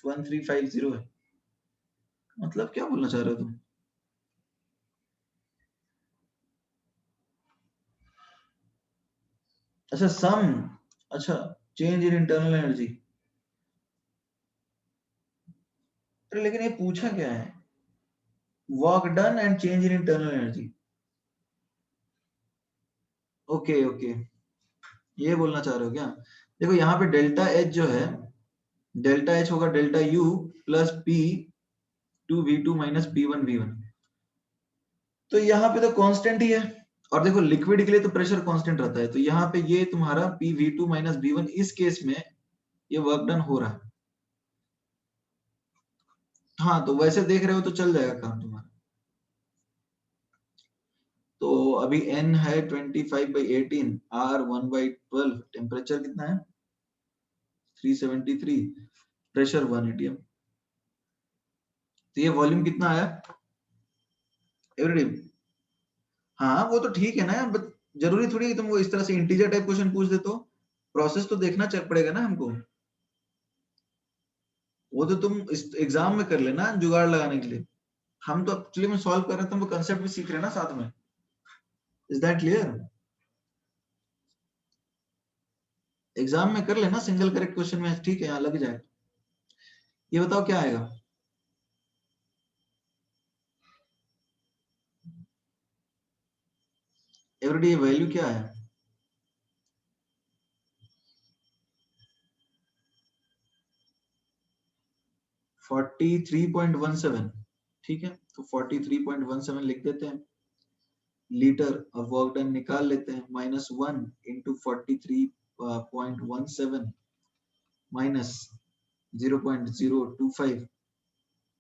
1350 है, मतलब क्या बोलना चाह रहे हो तुम? अच्छा, सम, अच्छा, चेंज इन इंटरनल एनर्जी। अरे लेकिन ये पूछा क्या है? Work done and change in internal energy. Okay okay, ये बोलना चाह रहे हो क्या? देखो यहाँ पे डेल्टा एच जो है, डेल्टा एच होगा delta U plus P 2v2 minus p1v1। तो यहाँ पे तो कांस्टेंट ही है, और देखो लिक्विड के लिए तो प्रेशर कांस्टेंट रहता है, तो यहाँ पे ये तुम्हारा pv2 माइनस v1, इस केस में ये वर्क डन हो रहा है। हाँ, तो वैसे देख रहे हो तो चल जाएगा काम तुम्हारा। तो अभी n है 25/18, r 1/12, टेम्परेचर कितना है 373, प्रेशर 1 atm। तो ये वॉल्यूम कितना आया एवरीडे? हाँ वो तो ठीक है ना, बट जरूरी थोड़ी कि तुम वो इस तरह से इंटीजर टाइप क्वेश्चन पूछ दे। तो प्रोसेस तो देखना चल पड़ेगा ना हमको। वो तो तुम इस एग्जाम में कर लेना जुगाड़ लगाने के लिए। हम तो एक्चुअली में सॉल्व कर रहे हैं, तुम कंसेप्ट भी सीख रहे हैं ना साथ में। Is that clear? एग्जाम में कर लेना सिंगल करेक्ट क्वेश्चन में, ठीक है, यहाँ लग जाएगा। ये बताओ क्या आएगा? एवरीडे ये वैल्यू क्या है? 43.17, ठीक है। तो 43.17 लिख देते हैं लीटर। अब वर्क डन निकाल लेते हैं, -1 इंटू 43.17 माइनस 0.025,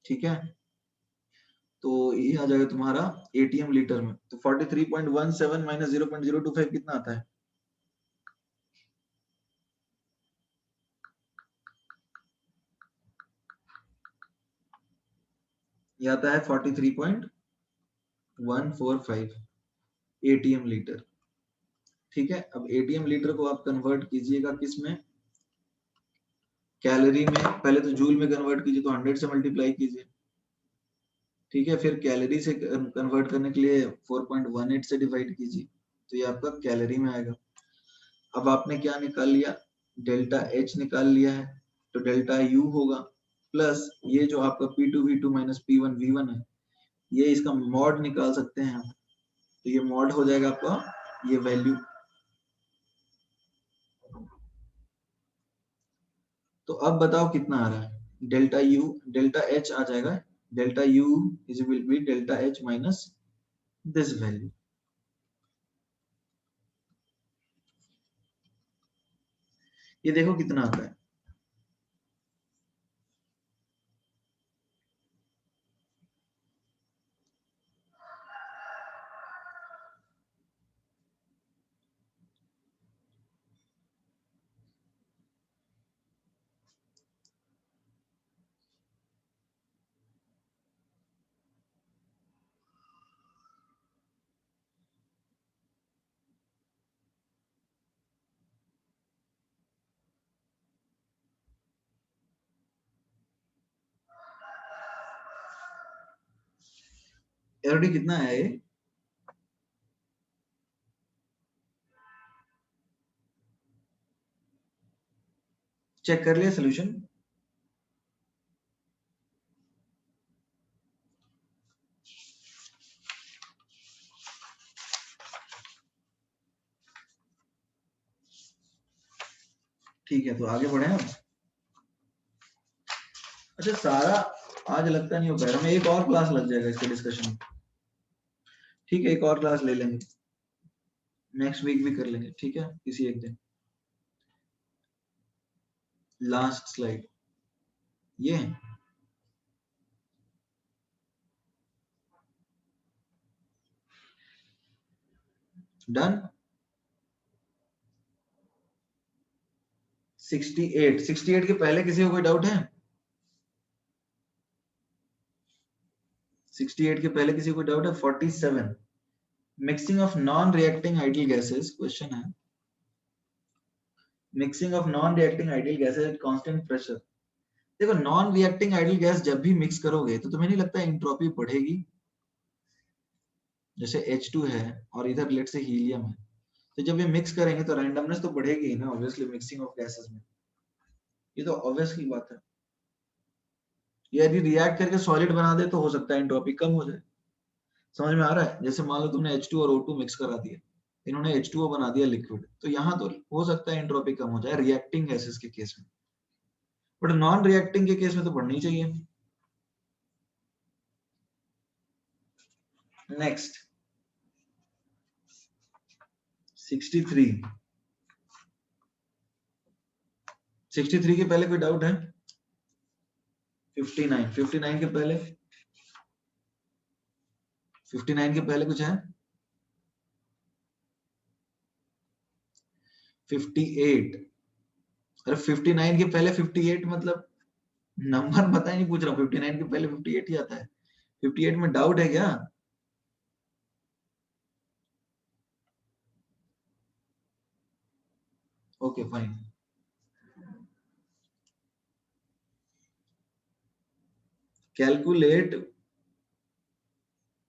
ठीक है। तो ये आ जाएगा तुम्हारा एटीएम लीटर में। तो 43.17 माइनस 0.025 कितना आता है? ये आता है 43.145 एटीएम लीटर, ठीक है। अब एटीएम लीटर को आप कन्वर्ट कीजिएगा किस में? कैलोरी में। पहले तो जूल में कन्वर्ट कीजिए, तो 100 से मल्टीप्लाई कीजिए, ठीक है। फिर कैलोरी से कन्वर्ट करने के लिए 4.18 से डिवाइड कीजिए, तो ये आपका कैलोरी में आएगा। अब आपने क्या निकाल लिया? डेल्टा एच निकाल लिया है, तो डेल्टा यू होगा प्लस ये जो आपका P2V2 माइनस P1V1 है, ये इसका मॉड निकाल सकते हैं हम। तो ये मॉड हो जाएगा आपका ये वैल्यू। तो अब बताओ कितना आ रहा है? डेल्टा यू, डेल्टा एच आ जाएगा, delta U is will be delta H minus this value. ये देखो कितना आता है। एलडी कितना है ये? चेक कर लिया सोल्यूशन? ठीक है, तो आगे बढ़े हम। अच्छा, सारा आज लगता नहीं हो पाएगा, हमें एक और क्लास लग जाएगा इसके डिस्कशन में, ठीक है। एक और क्लास ले लेंगे, नेक्स्ट वीक भी कर लेंगे, ठीक है, किसी एक दिन। लास्ट स्लाइड ये डन। 68 के पहले किसी को कोई डाउट है? 68 के पहले किसी को कोई डाउट है? 47 mixing of non reacting ideal gases, question है mixing of non reacting ideal gases at constant pressure. देखो नॉन रिएक्टिंग आइडियल गैस जब भी मिक्स करोगे तो तुम्हें नहीं लगता एंट्रोपी बढ़ेगी? जैसे H2 है और इधर लेट से हीलियम है, तो जब ये मिक्स करेंगे तो रैंडमनेस तो बढ़ेगी ही ना, ऑब्वियसली मिक्सिंग ऑफ गैसेस में, ये तो ऑब्वियस की बात है। ये यदि रिएक्ट करके सॉलिड बना दे तो हो सकता है एंट्रोपी कम हो जाए। समझ में आ रहा है? जैसे मान लो तुमने H2 और O2 मिक्स करा दिया, इन्होंने H2O बना दिया लिक्विड, तो यहाँ तो हो सकता है एंट्रोपी कम हो जाए रिएक्टिंग गैसेस के केस में, बट नॉन रिएक्टिंग के केस में तो बढ़नी चाहिए। नेक्स्ट 63 के पहले कोई डाउट है? 59 के पहले, 59 के पहले कुछ है? 58, अरे 59 के पहले 58 मतलब नंबर पता ही नहीं पूछ रहा हूँ, 59 के पहले 58 ही आता है। 58 में डाउट है क्या? Okay fine. Calculate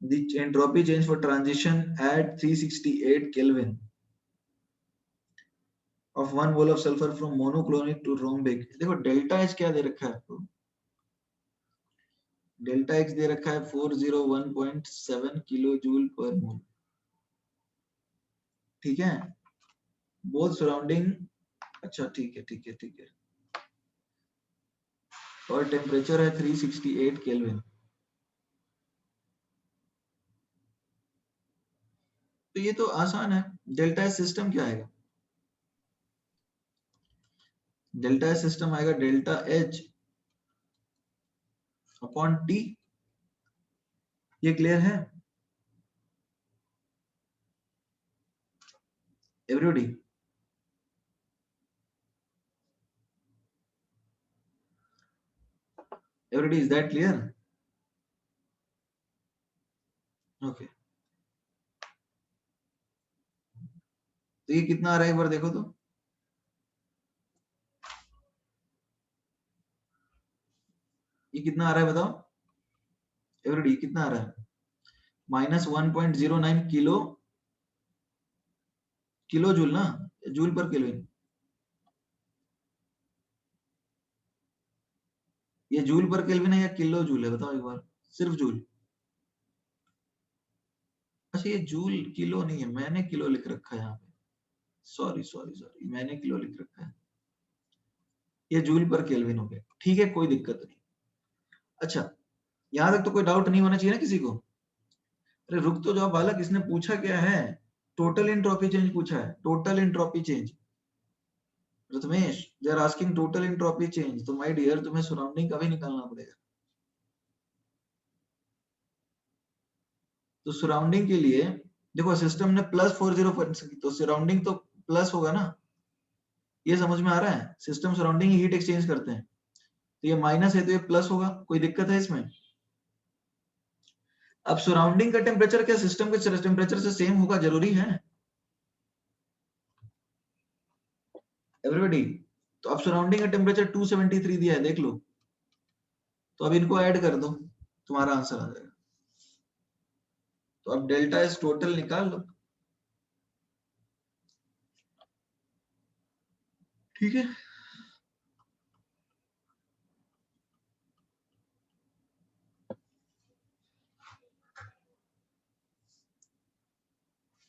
the entropy change for transition at 368 Kelvin of one mole of sulfur from monoclinic to rhombic। देखो डेल्टा एच क्या दे रखा है आपको? डेल्टा एक्स दे रखा है 401.7 किलो जूल पर मोल, ठीक है, बोथ सराउंडिंग। अच्छा ठीक है ठीक है ठीक है, और टेम्परेचर है 368 केल्विन। तो ये तो आसान है। डेल्टा एच सिस्टम क्या आएगा? डेल्टा एच सिस्टम आएगा डेल्टा एच अपॉन टी। ये क्लियर है everybody? Everybody is that clear? Okay, तो ये कितना आ रहा है एक बार देखो तो। ये कितना आ रहा है बताओ एवरीबॉडी, कितना आ रहा है? -1.09 किलो, किलो जूल ना, जूल पर केल्विन? ये जूल पर केल्विन है या किलो जूल है बताओ एक बार? सिर्फ जूल? अच्छा ये जूल किलो नहीं है, मैंने किलो लिख रखा है यहाँ पे, सॉरी सॉरी सॉरी, मैंने किलो लिख रखा है, ये जूल पर केल्विन हो गया, ठीक है कोई दिक्कत नहीं। अच्छा यहाँ तक तो कोई डाउट नहीं होना चाहिए ना किसी को? अरे रुक तो जाओ बालक, इसने पूछा क्या है? टोटल एंट्रोपी चेंज पूछा है, total entropy change. Ratmesh they are asking total entropy change, तो माय डियर तुम्हें सराउंडिंग का भी निकालना पड़ेगा। तो सराउंडिंग के लिए देखो सिस्टम ने +40 तो सराउंडिंग तो प्लस होगा ना, ये समझ में आ रहा है? सिस्टम सराउंडिंग हीट एक्सचेंज करते हैं, तो ये माइनस है तो ये प्लस होगा, कोई दिक्कत है इसमें? अब सराउंडिंग का टेम्परेचर क्या सिस्टम के टेम्परेचर से सेम होगा जरूरी है एवरीबॉडी? तो अब सराउंडिंग का टेम्परेचर 273 दिया है देख लो, तो अब इनको ऐड कर दो, तुम्हारा आंसर आ जाएगा। तो अब डेल्टा एस टोटल निकाल लो, ठीक है।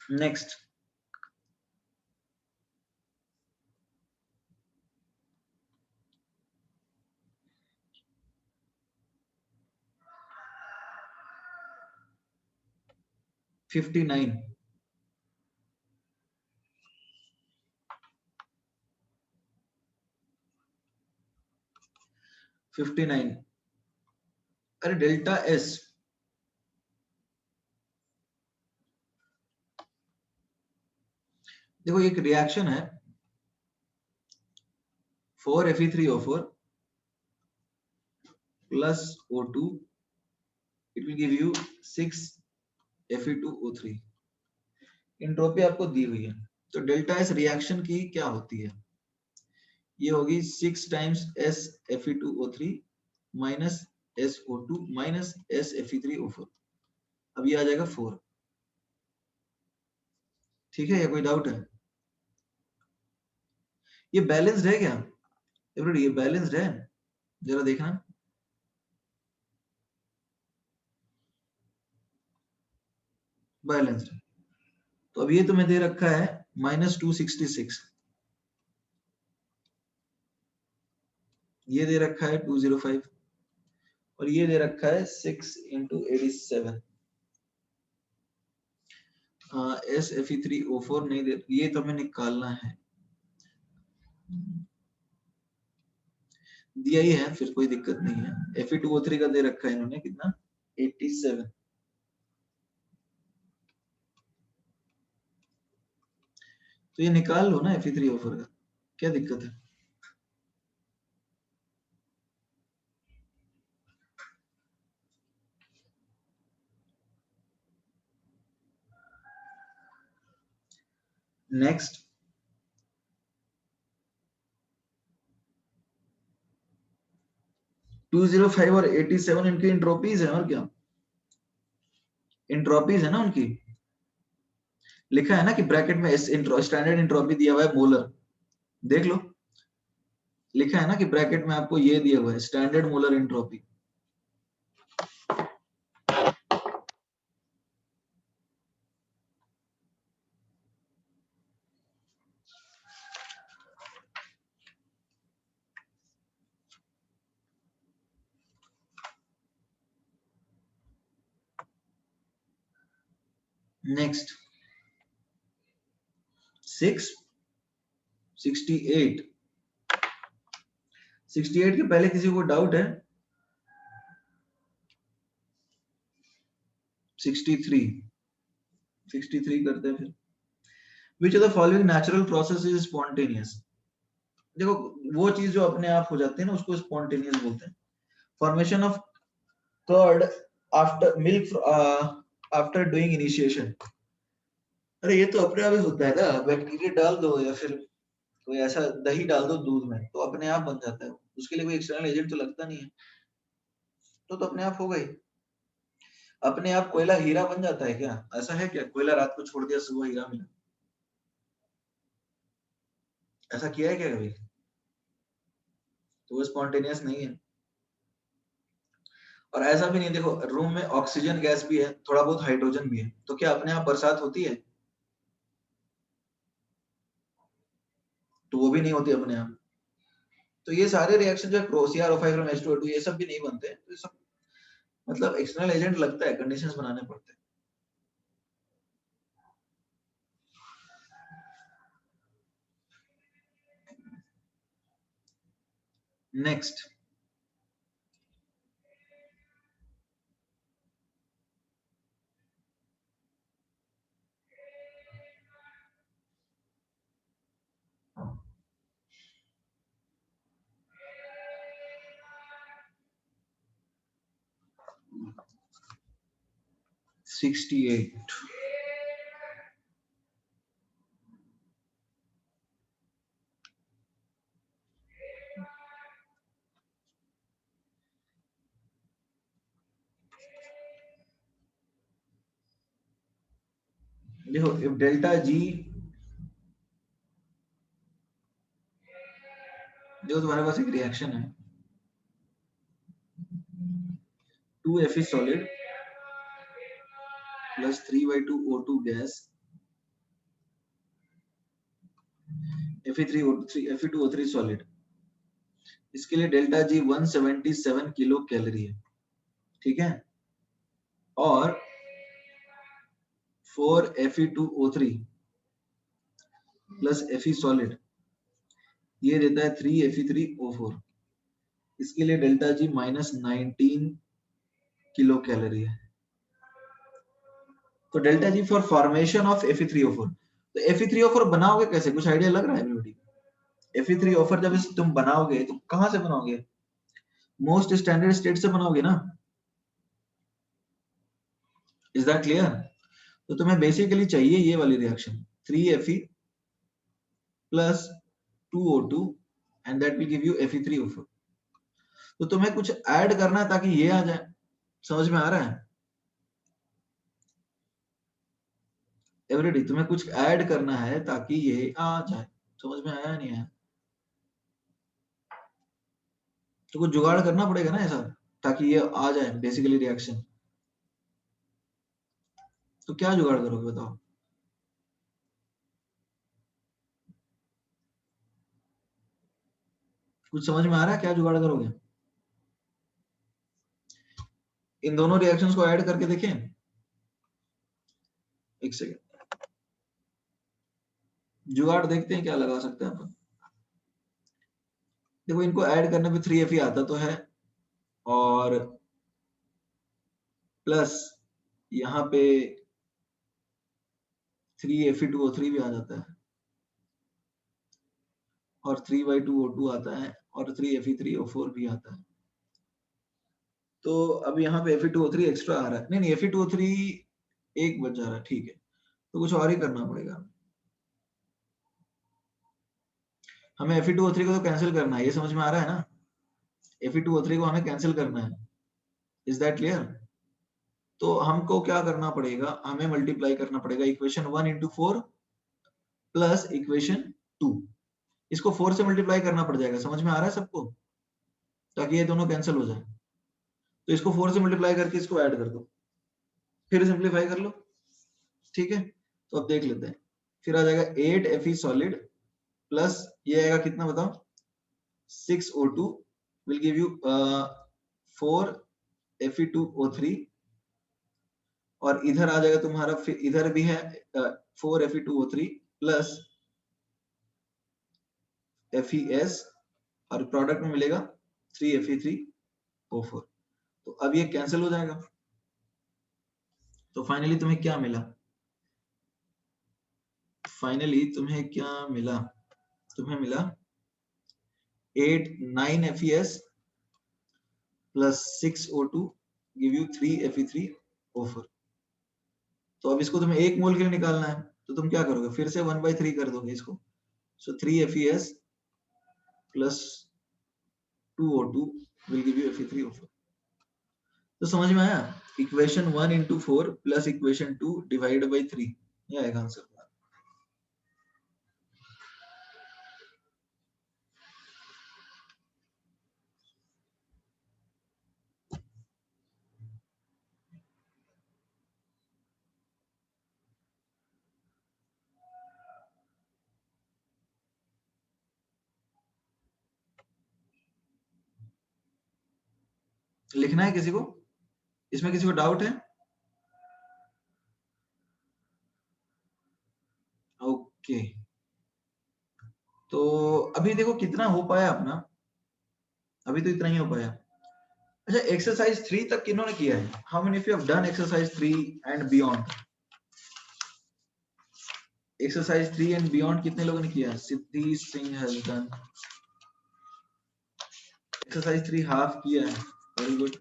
Next fifty nine, 59। अरे डेल्टा एस, देखो एक रिएक्शन है 4Fe3O4 plus O2, it will give you 6Fe2O3। Entropy आपको दी हुई है, तो डेल्टा एस रिएक्शन की क्या होती है, ये होगी 6 times SFe2O3 minus SO2 minus SFe3O4। अब ये आ जाएगा 4। ठीक है, या कोई डाउट है? ये बैलेंस्ड है क्या एवरीबॉडी? ये बैलेंस्ड है, जरा देखना। बैलेंस्ड है। तो अब ये तुम्हें दे रखा है -266, ये दे रखा है 205, और ये दे रखा है 6 × 87। SFe3O4 नहीं दे, ये तो हमें निकालना है, दिया ही है, फिर कोई दिक्कत नहीं है। Fe2O3 का दे रखा है इन्होंने कितना, 87। तो ये निकाल लो ना Fe3O4 का, क्या दिक्कत है? नेक्स्ट, टू 205 और 87 इनकी इंट्रोपीज है, और क्या इंट्रोपीज है ना उनकी। लिखा है ना कि ब्रैकेट में स्टैंडर्ड इंट्रोपी दिया हुआ है मोलर, देख लो, लिखा है ना कि ब्रैकेट में आपको ये दिया हुआ है स्टैंडर्ड मोलर इंट्रोपी। नेक्स्ट 68 के पहले किसी को डाउट है? 63 करते हैं फिर। Which of the following natural process is spontaneous? देखो वो चीज जो अपने आप हो जाती है ना, उसको स्पॉन्टेनियस बोलते हैं। Formation of curd after milk after doing initiation. अरे ये तो अपने आप ही होता है ना, बैक्टीरिया डाल दो या फिर कोई ऐसा दही डाल दो दूध में, तो अपने आप बन जाता है, उसके लिए कोई एक्सटर्नल एजेंट तो लगता नहीं है, तो अपने आप हो गई। अपने आप कोयला हीरा बन जाता है क्या? ऐसा है क्या, कोयला रात को छोड़ दिया सुबह हीरा मिला? ऐसा किया है क्या कभी? तो वो स्पॉन्टेनियस नहीं है। और ऐसा भी नहीं, देखो रूम में ऑक्सीजन गैस भी है, थोड़ा बहुत हाइड्रोजन भी है, तो क्या अपने आप बरसात होती है? तो वो भी नहीं होती अपने आप। तो ये सारे रिएक्शन जो है CrO5 from H2O2 ये सब भी नहीं बनते, तो ये सब मतलब एक्सटर्नल एजेंट लगता है, कंडीशंस बनाने पड़ते हैं। नेक्स्ट, (68) देखो इफ डेल्टा जी, जो तुम्हारे पास एक रिएक्शन है 2Fe solid plus 3/2O2 gas Fe2O3 solid, इसके लिए डेल्टा जी 177 किलो कैलोरी है, ठीक है, और 4Fe2O3 प्लस Fe solid ये देता है 3Fe3O4। इसके लिए डेल्टा जी -19 किलो कैलोरी है। तो delta G for formation of Fe3O4। तो Fe3O4 बनाओगे कैसे, कुछ आइडिया लग रहा है एवरीबॉडी? Fe3O4 जब तुम बनाओगे तो कहां से बनाओगे? मोस्ट स्टैंडर्ड स्टेट से बनाओगे ना। Is that clear? तो तुम्हें बेसिकली चाहिए ये वाली reaction 3Fe plus 2O2 and that will give you Fe3O4। तो तुम्हें कुछ ऐड करना है ताकि ये आ जाए। समझ में आ रहा है एवरीबॉडी? तुम्हें कुछ ऐड करना है ताकि ये आ जाए। समझ में आया नहीं आया? तो कुछ जुगाड़ करना पड़ेगा ना ऐसा ताकि ये आ जाए बेसिकली रिएक्शन। तो क्या जुगाड़ करोगे बताओ? कुछ समझ में आ रहा है क्या जुगाड़ करोगे? इन दोनों रिएक्शंस को ऐड करके देखें। एक सेकेंड, जुगाड़ देखते हैं क्या लगा सकते हैं अपन। देखो इनको ऐड करने पे 3Fe आता तो है और प्लस यहाँ पे 3Fe2O3 भी आ जाता है और 3/2O2 आता है और 3Fe3O4 भी आता है। तो अब यहाँ पे Fe2O3 एक्स्ट्रा आ रहा है। नहीं Fe2O3 एक बच जा रहा है, ठीक है। तो कुछ और ही करना पड़ेगा हमें। Fe2O3 को तो कैंसिल करना है, ये समझ में आ रहा है ना? Fe2O3 को हमें कैंसिल करना है। Is that clear? तो हमको क्या करना पड़ेगा, हमें मल्टीप्लाई करना पड़ेगा इक्वेशन 1 इंटू 4 प्लस इक्वेशन 2। इसको 4 से मल्टीप्लाई करना पड़ जाएगा। समझ में आ रहा है सबको? ताकि ये दोनों कैंसिल हो जाए। तो इसको 4 से मल्टीप्लाई करके इसको ऐड कर दो, फिर सिंप्लीफाई कर लो। ठीक है, तो अब देख लेते हैं। फिर आ जाएगा 8Fe सॉलिड प्लस ये आएगा कितना बताओ, 6O2 will give you 4Fe2O3 और इधर आ जाएगा तुम्हारा, फिर इधर भी है 4Fe2O3 प्लस FeS और प्रोडक्ट में मिलेगा 3Fe3O4। तो अब ये कैंसिल हो जाएगा। तो फाइनली तुम्हें क्या मिला? फाइनली तुम्हें क्या मिला? तुम्हें मिला 9FeS plus 6O2 give you 3Fe3O4। तो अब इसको तुम्हें 1 मोल के लिए निकालना है, तो तुम क्या करोगे, फिर से 1/3 कर दोगे इसको। सो 3FeS plus 2O2 will give you Fe3O4। तो समझ में आया? Equation 1 into 4 plus equation 2 divide by 3, ये आएगा आंसर। लिखना है किसी को? इसमें किसी को डाउट है? ओके, तो अभी देखो कितना हो पाया अपना, अभी तो इतना ही हो पाया। अच्छा, एक्सरसाइज 3 तक किन्होंने किया है? How many of you have done exercise 3 and beyond? Exercise 3 and beyond कितने लोगों ने किया? Siddhi Singh has done exercise 3, half किया है, वेरी गुड।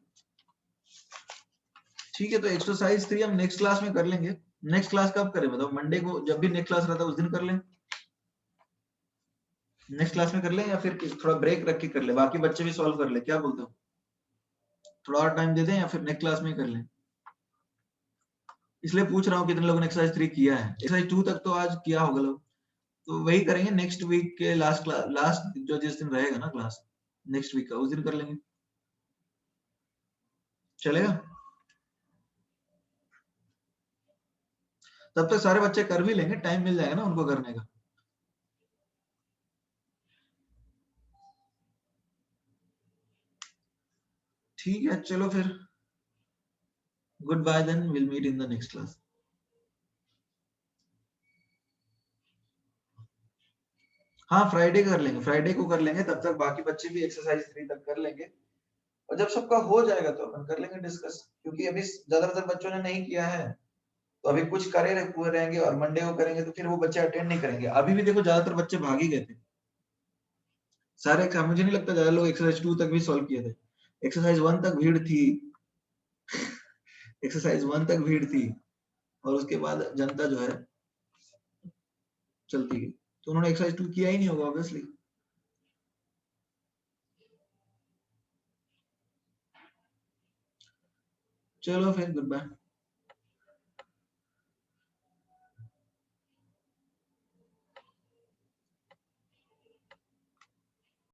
ठीक है, तो एक्सरसाइज 3 हम नेक्स्ट क्लास में कर लेंगे। नेक्स्ट क्लास कब करें बताओ? मंडे को, जब भी नेक्स्ट क्लास रहता है उस दिन कर लें। नेक्स्ट क्लास में कर लें या फिर थोड़ा ब्रेक रख के कर ले, बाकी बच्चे भी सॉल्व कर ले, क्या बोलते हो? थोड़ा और टाइम दे दें या फिर नेक्स्ट क्लास में कर लें? इसलिए पूछ रहा हूँ कितने लोगों ने एक्सरसाइज 3 किया है। एक्सरसाइज 2 तक तो आज किया होगा लोग, तो वही करेंगे नेक्स्ट वीक के लास्ट जो जिस दिन रहेगा ना क्लास नेक्स्ट वीक का, उस दिन कर लेंगे, चलेगा? तब तक सारे बच्चे कर भी लेंगे, टाइम मिल जाएगा ना उनको करने का। ठीक है, चलो फिर good bye, then will meet in the next class. हाँ फ्राइडे कर लेंगे, फ्राइडे को कर लेंगे, तब तक बाकी बच्चे भी एक्सरसाइज 3 तक कर लेंगे, और जब सबका हो जाएगा तो अपन कर लेंगे डिस्कस, क्योंकि अभी ज्यादातर बच्चों ने नहीं किया है, तो अभी कुछ करे हुए रहेंगे और मंडे को करेंगे तो फिर वो बच्चे अटेंड नहीं करेंगे। अभी भी देखो ज्यादातर बच्चे भाग ही गए थे सारे, मुझे नहीं लगता ज्यादा लोग एक्सरसाइज 2 तक भी सॉल्व किए थे। एक्सरसाइज 1 तक भीड़ थी, एक्सरसाइज 1 तक भीड़ थी, और उसके बाद जनता जो है चलती गई, तो उन्होंने एक्सरसाइज 2 किया ही नहीं होगा ऑब्वियसली। चलो फिर गुड बाय।